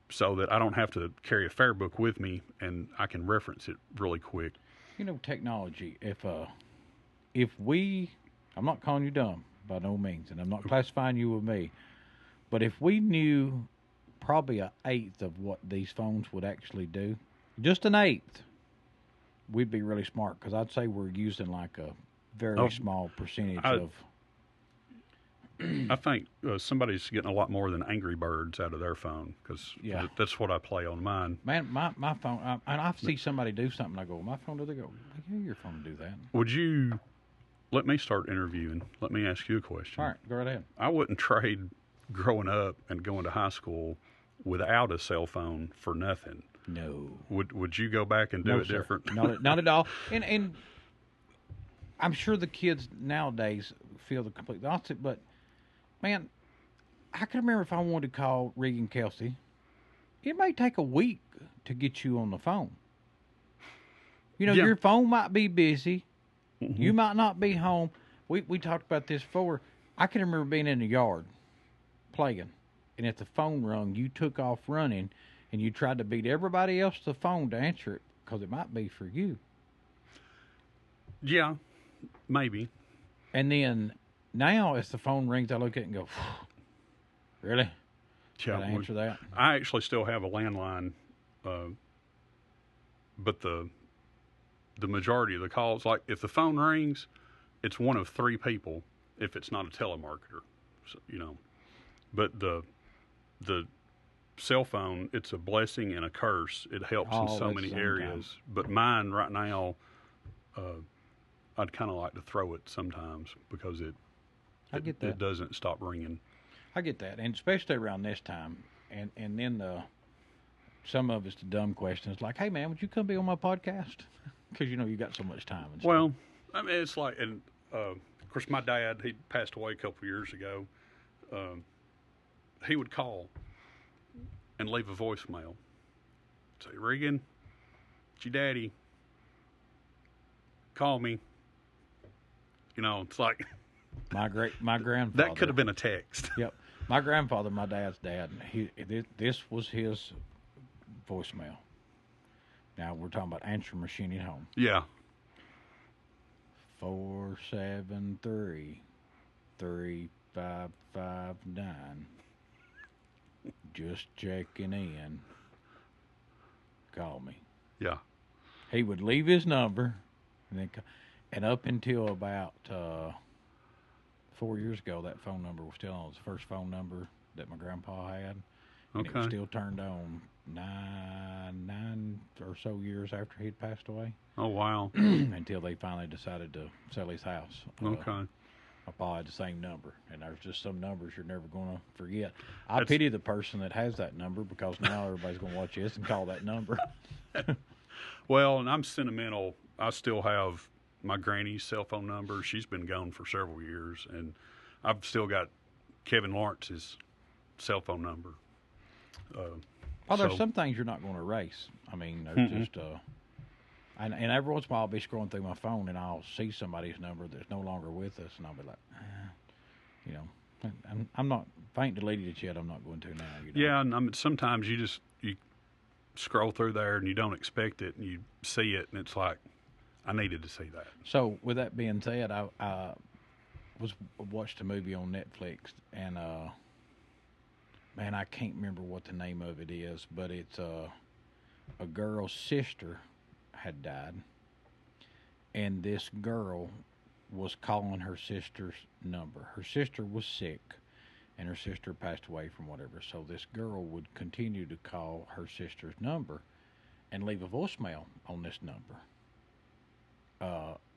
so that I don't have to carry a fair book with me, and I can reference it really quick. Technology, if I'm not calling you dumb by no means, and I'm not classifying you with me, but if we knew probably an eighth of what these phones would actually do, just an eighth, we'd be really smart, because I'd say we're using like a very small percentage of... I think somebody's getting a lot more than Angry Birds out of their phone, because that's what I play on mine. Man, my phone, and I see somebody do something, I go, my phone, do they go, yeah, your phone do that. Would you let me start interviewing? Let me ask you a question. All right, go right ahead. I wouldn't trade growing up and going to high school without a cell phone for nothing. No. Would you go back and do it sir. different? Not at all. And I'm sure the kids nowadays feel the complete opposite, but man, I can remember if I wanted to call Regan Kelsey, it may take a week to get you on the phone. Your phone might be busy. Mm-hmm. You might not be home. We talked about this before. I can remember being in the yard playing, and if the phone rung, you took off running, and you tried to beat everybody else to the phone to answer it, because it might be for you. Yeah, maybe. And then now, as the phone rings, I look at it and go, really? Yeah, gotta answer that? I actually still have a landline, but the majority of the calls, like if the phone rings, it's one of three people if it's not a telemarketer, so, But the cell phone, it's a blessing and a curse. It helps in so many areas. But mine right now, I'd kind of like to throw it sometimes, because it doesn't stop ringing. I get that, and especially around this time. And then some of it's the dumb questions like, hey, man, would you come be on my podcast? Because, you got so much time. And stuff. Well, I mean, it's like, and of course, my dad, he passed away a couple of years ago. He would call and leave a voicemail. Say, Regan, it's your daddy. Call me. It's like... My grandfather. That could have been a text. Yep. My grandfather, my dad's dad, this was his voicemail. Now, we're talking about answering machine at home. Yeah. 473-3559. Just checking in. Call me. Yeah. He would leave his number, and up until about 4 years ago, that phone number was still on. It was the first phone number that my grandpa had. And it was still turned on nine or so years after he'd passed away. Oh, wow. Until they finally decided to sell his house. Okay. My pa had the same number, and there's just some numbers you're never going to forget. I pity the person that has that number, because now everybody's going to watch this and call that number. Well, and I'm sentimental. I still have my granny's cell phone number. She's been gone for several years, and I've still got Kevin Lawrence's cell phone number. There's some things you're not going to erase. I mean, there's just... And every once in a while I'll be scrolling through my phone, and I'll see somebody's number that's no longer with us, and I'll be like, I'm not, if I ain't deleted it yet, I'm not going to now. Yeah, and sometimes you scroll through there and you don't expect it, and you see it, and it's like, I needed to see that. So with that being said, watched a movie on Netflix, and man, I can't remember what the name of it is, but it's a girl's sister had died, and this girl was calling her sister's number. Her sister was sick, and her sister passed away from whatever. So this girl would continue to call her sister's number and leave a voicemail on this number.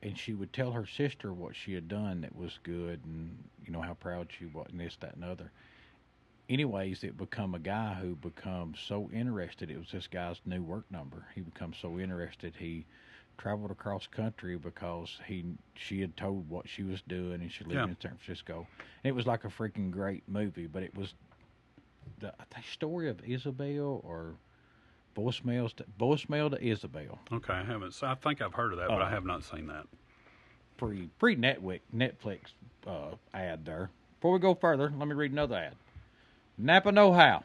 And she would tell her sister what she had done that was good, and how proud she was, and this, that, and other. Anyways, it become a guy who becomes so interested. It was this guy's new work number. He becomes so interested, he traveled across country because she had told what she was doing, and she lived in San Francisco. And it was like a freaking great movie, but it was the story of Isabel, or voicemail to Isabel. Okay, I haven't. I think I've heard of that, but I have not seen that. Free Netflix ad there. Before we go further, let me read another ad. Napa Know-How.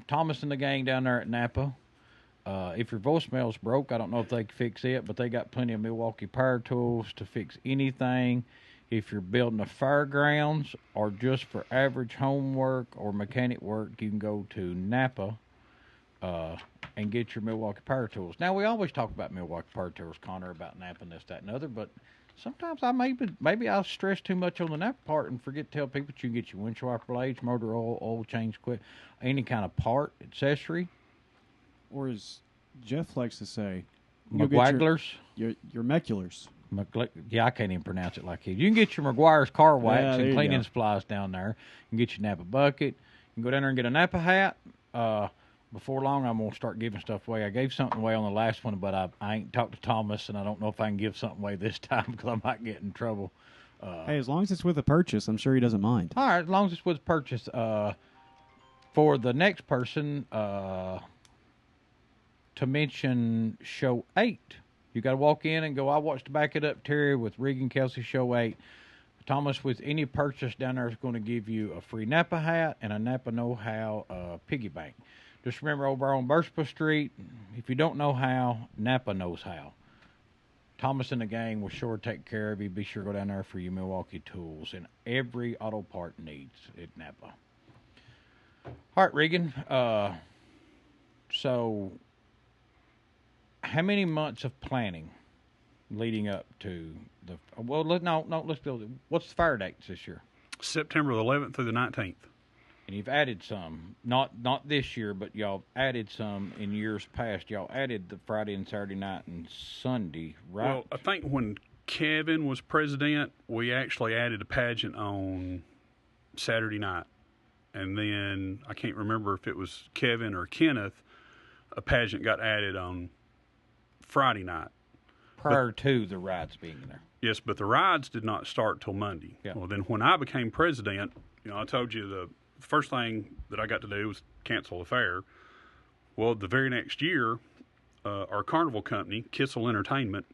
Thomas and the gang down there at Napa. If your voicemail's broke, I don't know if they can fix it, but they got plenty of Milwaukee power tools to fix anything. If you're building a fairgrounds or just for average homework or mechanic work, you can go to Napa and get your Milwaukee power tools. Now, we always talk about Milwaukee power tools, Connor, about Napa and this, that, and other, but sometimes maybe I'll stress too much on the Napa part and forget to tell people that you can get your windshield wiper blades, motor oil change, any kind of part, accessory. Or as Jeff likes to say, McGuaglers. Your meculars. Yeah, I can't even pronounce it like he. You can get your McGuire's car wax and cleaning go. supplies down there. You can get your Napa bucket. You can go down there and get a Napa hat. Before long, I'm going to start giving stuff away. I gave something away on the last one, but I ain't talked to Thomas, and I don't know if I can give something away this time because I might get in trouble. Hey, as long as it's with a purchase, I'm sure he doesn't mind. All right, as long as it's with a purchase. For the next person, to mention Show 8. You got to walk in and go, I watched Back It Up, Terry, with Regan Kelsey, Show 8. Thomas, with any purchase down there, is going to give you a free Napa hat and a Napa Know-How piggy bank. Just remember, over on Burspah Street, if you don't know how, Napa knows how. Thomas and the gang will sure take care of you. Be sure to go down there for your Milwaukee tools and every auto part needs at Napa. All right, Regan. So, how many months of planning leading up to the? Well, let's build it. What's the fire dates this year? September the 11th through the 19th. And you've added some, not this year, but y'all added some in years past. Y'all added the Friday and Saturday night and Sunday, right? Well, I think when Kevin was president, we actually added a pageant on Saturday night. And then, I can't remember if it was Kevin or Kenneth, a pageant got added on Friday night. Prior to the rides being there. Yes, but the rides did not start till Monday. Yeah. Well, then when I became president, I told you the first thing that I got to do was cancel the fair. Well, the very next year, our carnival company, Kissel Entertainment,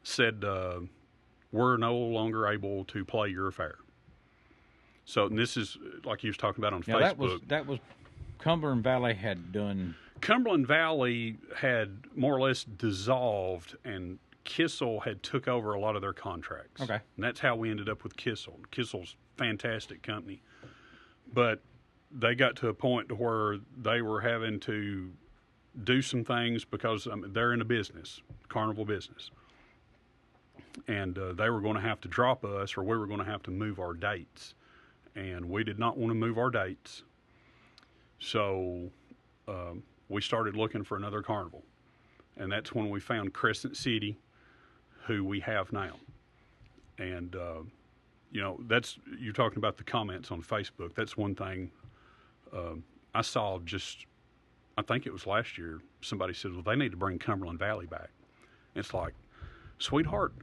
said we're no longer able to play your fair. So, and this is like you was talking about on Facebook. That was Cumberland Valley had done. Cumberland Valley had more or less dissolved, and Kissel had took over a lot of their contracts. Okay. And that's how we ended up with Kissel. Kissel's fantastic company. But they got to a point to where they were having to do some things because they're in a business, carnival business. And they were going to have to drop us, or we were going to have to move our dates. And we did not want to move our dates. So we started looking for another carnival. And that's when we found Crescent City, who we have now. And, that's, you're talking about the comments on Facebook. That's one thing I saw I think it was last year, somebody said, well, they need to bring Cumberland Valley back. It's like, sweetheart,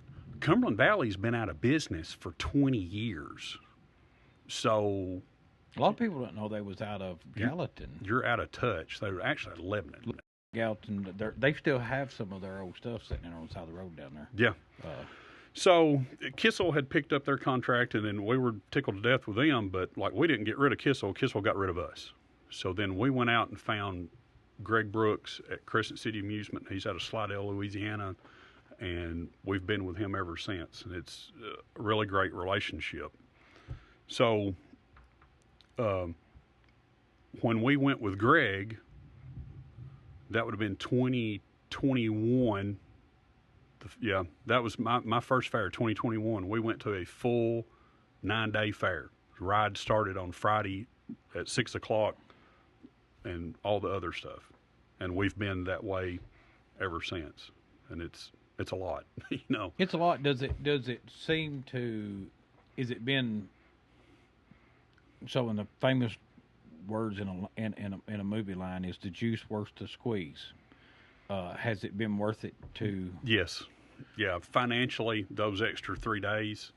Cumberland Valley's been out of business for 20 years. So A lot of people don't know they was out of Gallatin. You're out of touch. They were actually at Lebanon. Gallatin, they still have some of their old stuff sitting there on the side of the road down there. Yeah. So Kissel had picked up their contract, and then we were tickled to death with them, but we didn't get rid of Kissel. Kissel got rid of us. So then we went out and found Greg Brooks at Crescent City Amusement. He's out of Slidell, Louisiana, and we've been with him ever since, and it's a really great relationship. So, when we went with Greg, that would have been 2021. Yeah, that was my first fair, 2021. We went to a full 9-day fair. Ride started on Friday at 6 o'clock and all the other stuff. And we've been that way ever since. And it's a lot, you know. It's a lot. Does it seem to, is it been, so in the famous words in a movie line is the juice worth the squeeze. Has it been worth it to? Yes. Yeah. Financially, those extra 3 days,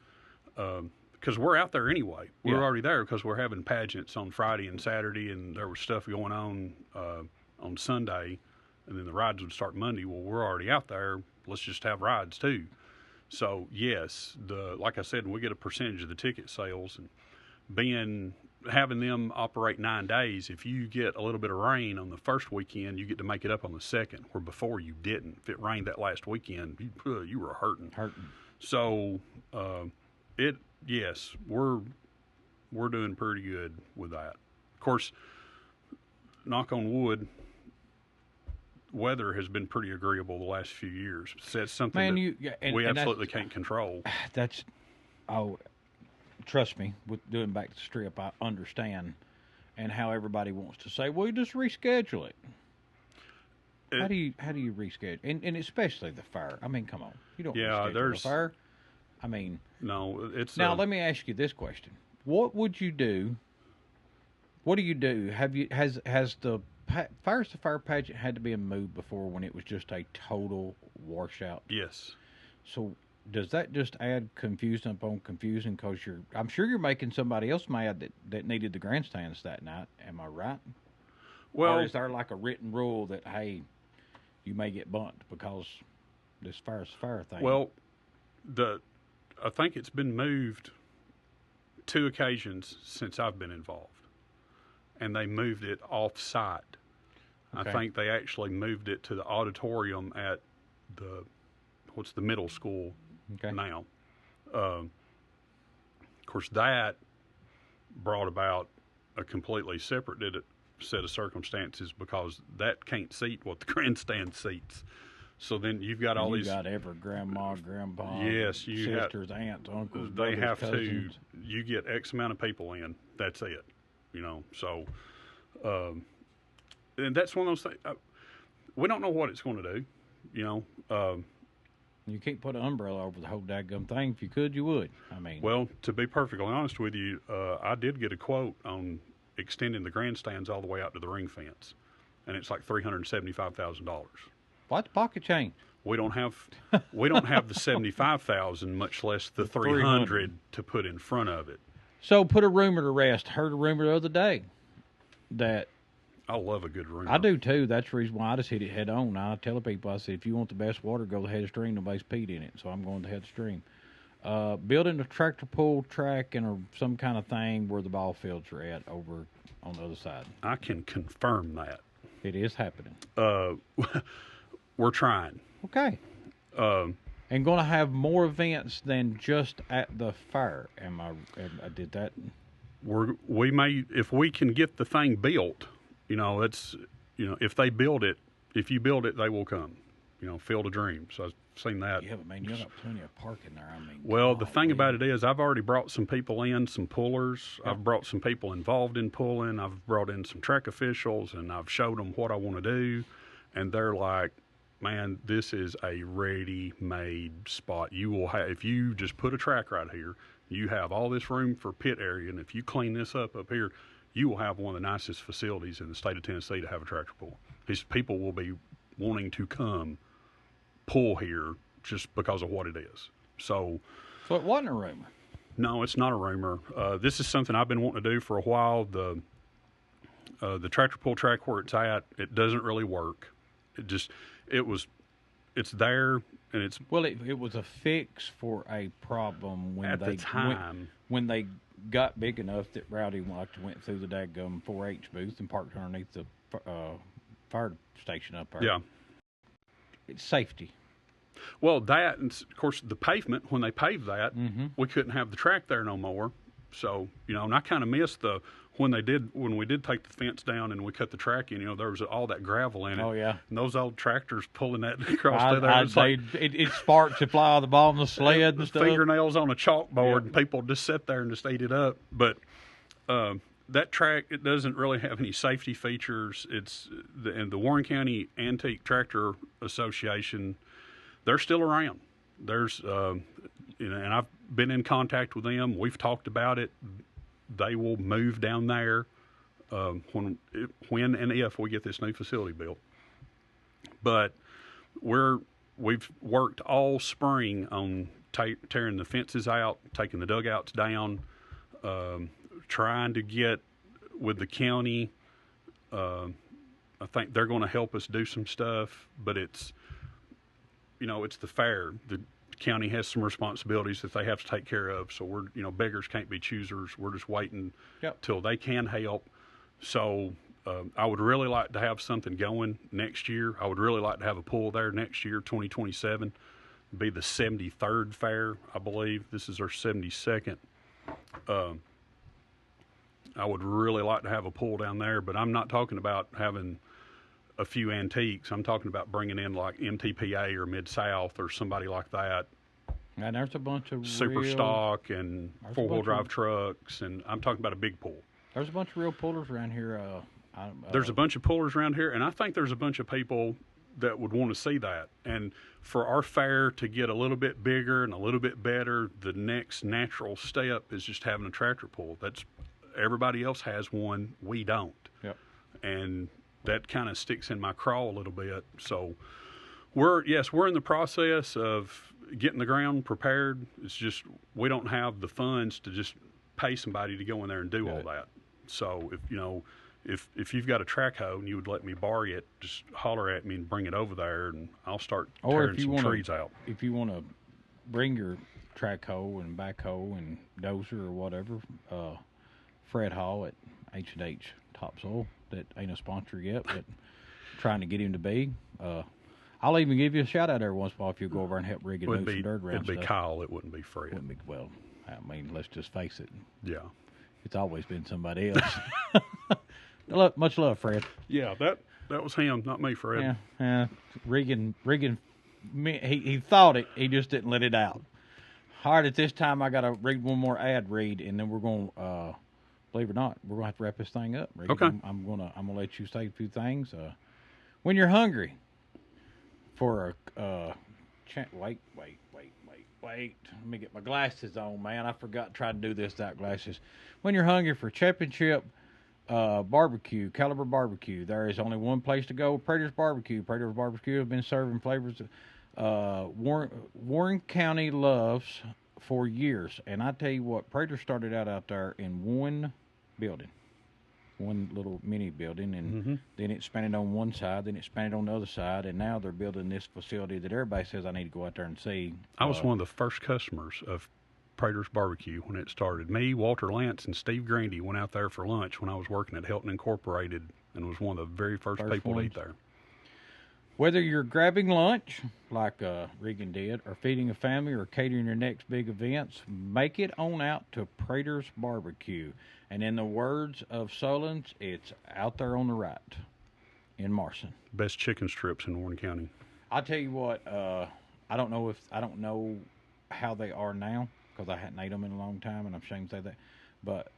because we're out there anyway. We're already there because we're having pageants on Friday and Saturday, and there was stuff going on Sunday, and then the rides would start Monday. Well, we're already out there. Let's just have rides too. So yes, like I said, we get a percentage of the ticket sales, and having them operate 9 days, if you get a little bit of rain on the first weekend, you get to make it up on the second, where before you didn't. If it rained that last weekend, you were hurting. So, yes, we're doing pretty good with that. Of course, knock on wood, weather has been pretty agreeable the last few years. So that's something we absolutely can't control. Trust me, with doing back to the Strip, I understand, and how everybody wants to say, "Well, you just reschedule it." How do you reschedule? And especially the fair. I mean, come on, you don't reschedule the fair. I mean, no, it's now. Let me ask you this question: what would you do? What do you do? Has the Fires to Fire pageant had to be moved before when it was just a total washout? Yes. So does that just add confusion upon confusion? Because I'm sure you're making somebody else mad that needed the grandstands that night. Am I right? Well, or is there like a written rule that, hey, you may get bumped because this Fires to Fire thing? Well, I think it's been moved 2 occasions since I've been involved, and they moved it off-site. Okay. I think they actually moved it to the auditorium at the middle school now. Of course, that brought about a completely separate set of circumstances, because that can't seat what the grandstand seats. So then you've got all these. You got every grandma, grandpa, yes, sisters, aunts, uncles. They brothers, have cousins. to. You get X amount of people in. That's it. You know. So, and that's one of those things. We don't know what it's going to do. You know. You can't put an umbrella over the whole daggum thing. If you could, you would. I mean. Well, to be perfectly honest with you, I did get a quote on extending the grandstands all the way out to the ring fence, and it's like $375,000. What's pocket change? We don't have the $75,000, much less the $300 to put in front of it. So put a rumor to rest. Heard a rumor the other day that. I love a good rumor. I do too. That's the reason why I just hit it head on. I tell the people, I said, if you want the best water, go to the head of stream. Nobody's peed in it, so I'm going to head of stream. Building a tractor pull track and some kind of thing where the ball fields are at over on the other side. I can confirm that. It is happening. We're trying. Okay. And going to have more events than just at the fair. I did that? We may, if we can get the thing built. You know, if they build it, if you build it, they will come. You know, Field of Dreams. I've seen that. Yeah, but man, you got plenty of parking there. I mean, well, the thing about it is, I've already brought some people in, some pullers. Yep. I've brought some people involved in pulling. I've brought in some track officials, and I've showed them what I want to do, and they're like, "Man, this is a ready-made spot. You will have, if you just put a track right here, you have all this room for pit area, and if you clean this up here." You will have one of the nicest facilities in the state of Tennessee to have a tractor pull. These people will be wanting to come pull here just because of what it is. So it wasn't a rumor. No, it's not a rumor. This is something I've been wanting to do for a while. The tractor pull track where it's at, it doesn't really work. It's there, and it's it was a fix for a problem when at the time when they got big enough that Rowdy went through the daggum 4-H booth and parked underneath the fire station up there. Yeah, it's safety. Well, that, and of course, the pavement, when they paved that, we couldn't have the track there no more. So, and I kind of missed when we did take the fence down and we cut the track in, there was all that gravel in it. Oh, yeah. And those old tractors pulling that across there. It's like it sparks to fly on the bottom of the sled and stuff. fingernails on a chalkboard, and people just sit there and just eat it up. But that track, it doesn't really have any safety features. And the Warren County Antique Tractor Association, they're still around. There's, and I've been in contact with them. We've talked about it. They will move down there when and if we get this new facility built. But we've worked all spring on tearing the fences out, taking the dugouts down, trying to get with the county. I think they're going to help us do some stuff, but it's the fair. The county has some responsibilities that they have to take care of. So we're, beggars can't be choosers. We're just waiting till they can help. So I would really like to have something going next year. I would really like to have a pool there next year, 2027. Be the 73rd fair, I believe. This is our 72nd. I would really like to have a pool down there, but I'm not talking about having a few antiques. I'm talking about bringing in like MTPA or Mid-South or somebody like that. And there's a bunch of super real, stock and four-wheel drive trucks, and I'm talking about a big pool. There's a bunch of real pullers around here. There's a bunch of pullers around here, and I think there's a bunch of people that would want to see that. And for our fair to get a little bit bigger and a little bit better, the next natural step is just having a tractor pull. Everybody else has one, we don't. Yep. And that kind of sticks in my craw a little bit. So we're in the process of getting the ground prepared. It's just we don't have the funds to just pay somebody to go in there and do all that. So if you've got a track hoe and you would let me borrow it, just holler at me and bring it over there, and I'll start tearing some trees out. If you want to bring your track hoe and backhoe and dozer or whatever, Fred Hall at H&H Topsoil, that ain't a sponsor yet, but trying to get him to be. I'll even give you a shout out every once in a while if you go over and help rig and move some dirt around. It'd be stuff. Kyle. It wouldn't be Fred. Well, I mean, let's just face it. Yeah. It's always been somebody else. Much love, Fred. Yeah, that was him, not me, Fred. Yeah. Rigging. He thought it. He just didn't let it out. All right, at this time, I got to read one more ad read, and then we're going to, believe it or not, we're going to have to wrap this thing up. Regan. Okay. I'm gonna let you say a few things. When you're hungry for wait. Let me get my glasses on, man. I forgot to try to do this without glasses. When you're hungry for championship barbecue, Caliber Barbecue, there is only one place to go, Prater's Barbecue. Prater's Barbecue have been serving flavors Warren County loves for years. And I tell you what, Prater started out there in one building, one little mini building, and then it expanded on one side, then it expanded on the other side, and now they're building this facility that everybody says I need to go out there and see. I was one of the first customers of Prater's Barbecue when it started. Me, Walter Lance, and Steve Grandy went out there for lunch when I was working at Hilton Incorporated, and was one of the very first people to eat there. Whether you're grabbing lunch, like Regan did, or feeding a family, or catering your next big events, make it on out to Prater's Barbecue. And in the words of Solons, it's out there on the right in Marson. Best chicken strips in Warren County. I'll tell you what, I don't know how they are now, because I hadn't ate them in a long time, and I'm ashamed to say that. But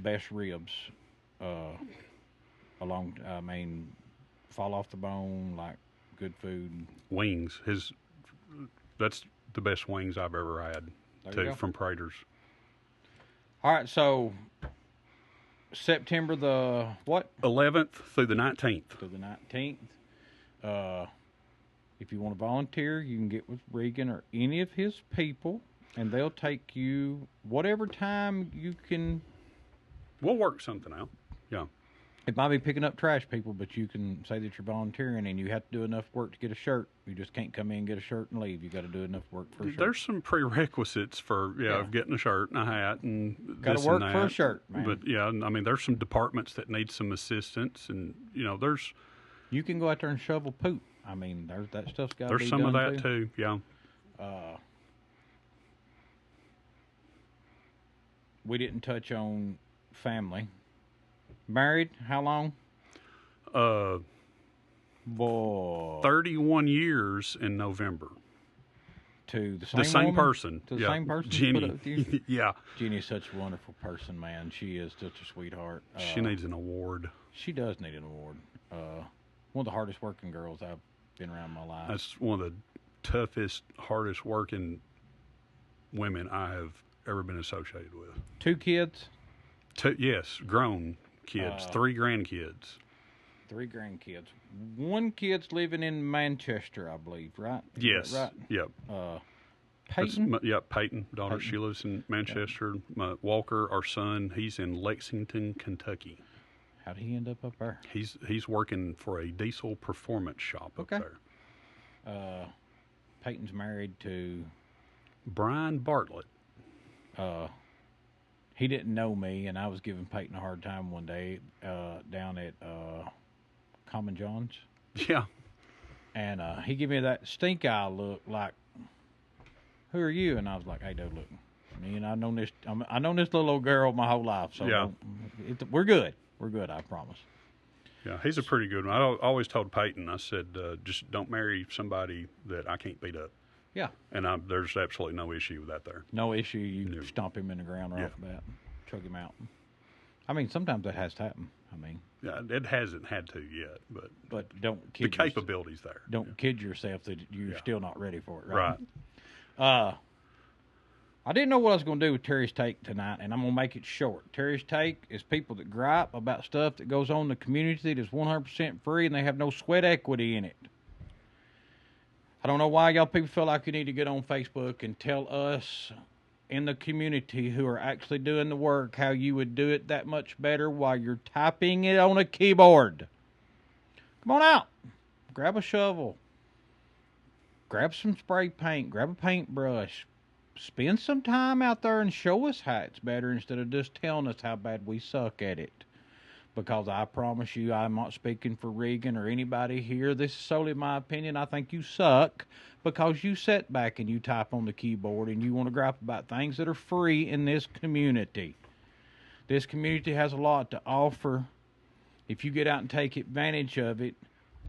best ribs, fall off the bone, like good food. Wings, that's the best wings I've ever had from Prater's. All right, so September the what? 11th through the 19th. Through the 19th. If you want to volunteer, you can get with Regan or any of his people, and they'll take you whatever time you can. We'll work something out. Yeah. It might be picking up trash, people, but you can say that you're volunteering, and you have to do enough work to get a shirt. You just can't come in, get a shirt, and leave. You got to do enough work for a shirt. There's some prerequisites for getting a shirt and a hat and got to work for a shirt, man. But I mean, there's some departments that need some assistance, and you can go out there and shovel poop. I mean, that stuff's got to be There's some done of that too. Yeah. We didn't touch on family. Married? How long? 31 years in November. To the same The same woman? person. To the Yeah. same person? Jenny. Put up with you? Yeah. Jenny's such a wonderful person, man. She is such a sweetheart. She needs an award. She does need an award. One of the hardest working girls I've been around in my life. That's one of the toughest, hardest working women I have ever been associated with. 2 kids, Yes, grown kids, 3 grandkids. 3 grandkids. 1 kid's living in Manchester, I believe, right? Is Yes. that Yep. right? That's Peyton? Peyton, daughter. Peyton. She lives in Manchester. Walker, our son, he's in Lexington, Kentucky. How did he end up there? He's working for a diesel performance shop Okay. up there. Peyton's married to. Brian Bartlett. He didn't know me, and I was giving Peyton a hard time one day down at Common John's, Yeah. and he gave me that stink eye look, like, "Who are you?" And I was like, "Hey, dude, look, me and I known this little old girl my whole life, so Yeah. we're good. We're good, I promise." Yeah, he's a pretty good one. I always told Peyton, I said, just don't marry somebody that I can't beat up. Yeah, And there's absolutely no issue with that there. no issue. You No. stomp him in the ground right Yeah. off the bat, chug him out. I mean, sometimes that has to happen. I mean, Yeah, it hasn't had to yet, but don't the kid capability's there. Don't kid yourself that you're Yeah. still not ready for it, right? Right. I didn't know what I was going to do with Terry's Take tonight, and I'm going to make it short. Terry's Take is people that gripe about stuff that goes on in the community that's 100% free and they have no sweat equity in it. I don't know why y'all people feel like you need to get on Facebook and tell us in the community who are actually doing the work how you would do it that much better while you're typing it on a keyboard. Come on out. Grab a shovel. Grab some spray paint. Grab a paintbrush. Spend some time out there and show us how it's better instead of just telling us how bad we suck at it. Because I promise you, I'm not speaking for Regan or anybody here. This is solely my opinion. I think you suck because you sit back and you type on the keyboard and you want to gripe about things that are free in this community. This community has a lot to offer if you get out and take advantage of it,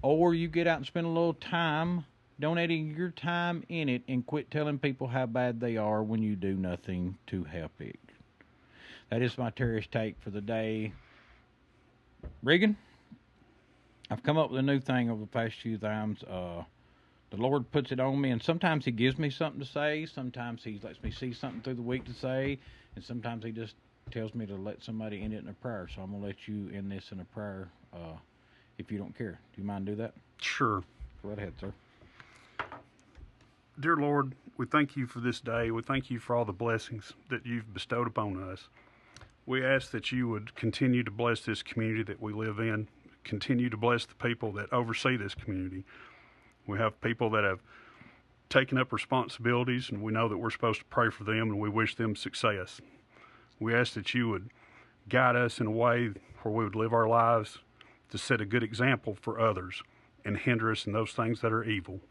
or you get out and spend a little time donating your time in it and quit telling people how bad they are when you do nothing to help it. That is my Terry's Take for the day. Regan, I've come up with a new thing over the past few times. The Lord puts it on me, and sometimes He gives me something to say. Sometimes He lets me see something through the week to say, and sometimes He just tells me to let somebody end it in a prayer. So I'm going to let you end this in a prayer if you don't care. Do you mind do that? Sure. Go right ahead, sir. Dear Lord, we thank you for this day. We thank you for all the blessings that you've bestowed upon us. We ask that you would continue to bless this community that we live in, continue to bless the people that oversee this community. We have people that have taken up responsibilities, and we know that we're supposed to pray for them, and we wish them success. We ask that you would guide us in a way where we would live our lives to set a good example for others and hinder us in those things that are evil.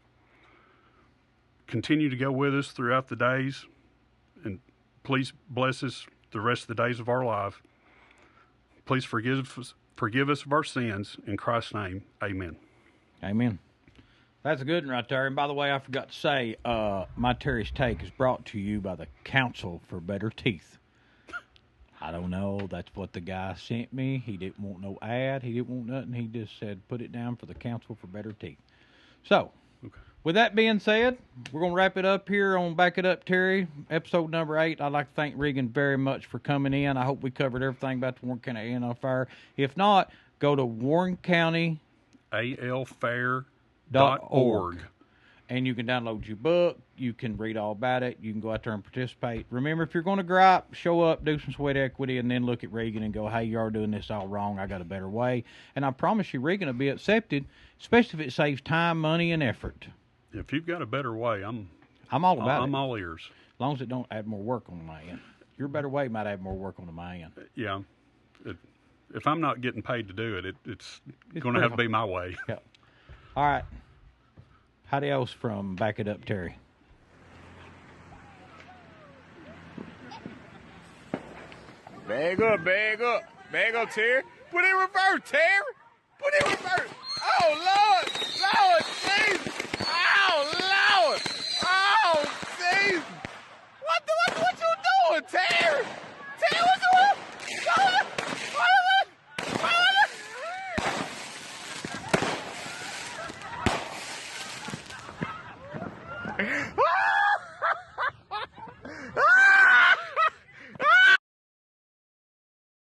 Continue to go with us throughout the days, and please bless us the rest of the days of our life. Please forgive us of our sins. In Christ's name, amen. Amen. That's a good one right there. And by the way, I forgot to say, my Terry's Take is brought to you by the Council for Better Teeth. I don't know. That's what the guy sent me. He didn't want no ad. He didn't want nothing. He just said, put it down for the Council for Better Teeth. So, with that being said, we're going to wrap it up here on Back It Up, Terry, episode number 8. I'd like to thank Regan very much for coming in. I hope we covered everything about the Warren County A&L Fire. If not, go to Warren County alfair.org. and you can download your book. You can read all about it. You can go out there and participate. Remember, if you're going to gripe, show up, do some sweat equity, and then look at Regan and go, hey, you are doing this all wrong. I got a better way. And I promise you, Regan will be accepted, especially if it saves time, money, and effort. If you've got a better way, I'm all about it. I'm all ears. As long as it don't add more work on my end. Your better way might add more work on my end. Yeah. If I'm not getting paid to do it, it's going to pretty have to be my way. Yeah. All right. Adios from Back It Up Terry. Bag up, bag up. Bag up, Terry. Put in reverse, Terry. Put in reverse. Oh, Lord. Lord, Jesus. Oh, Lord. Oh, Jesus. What you doing, Terry? Terry, what you doing?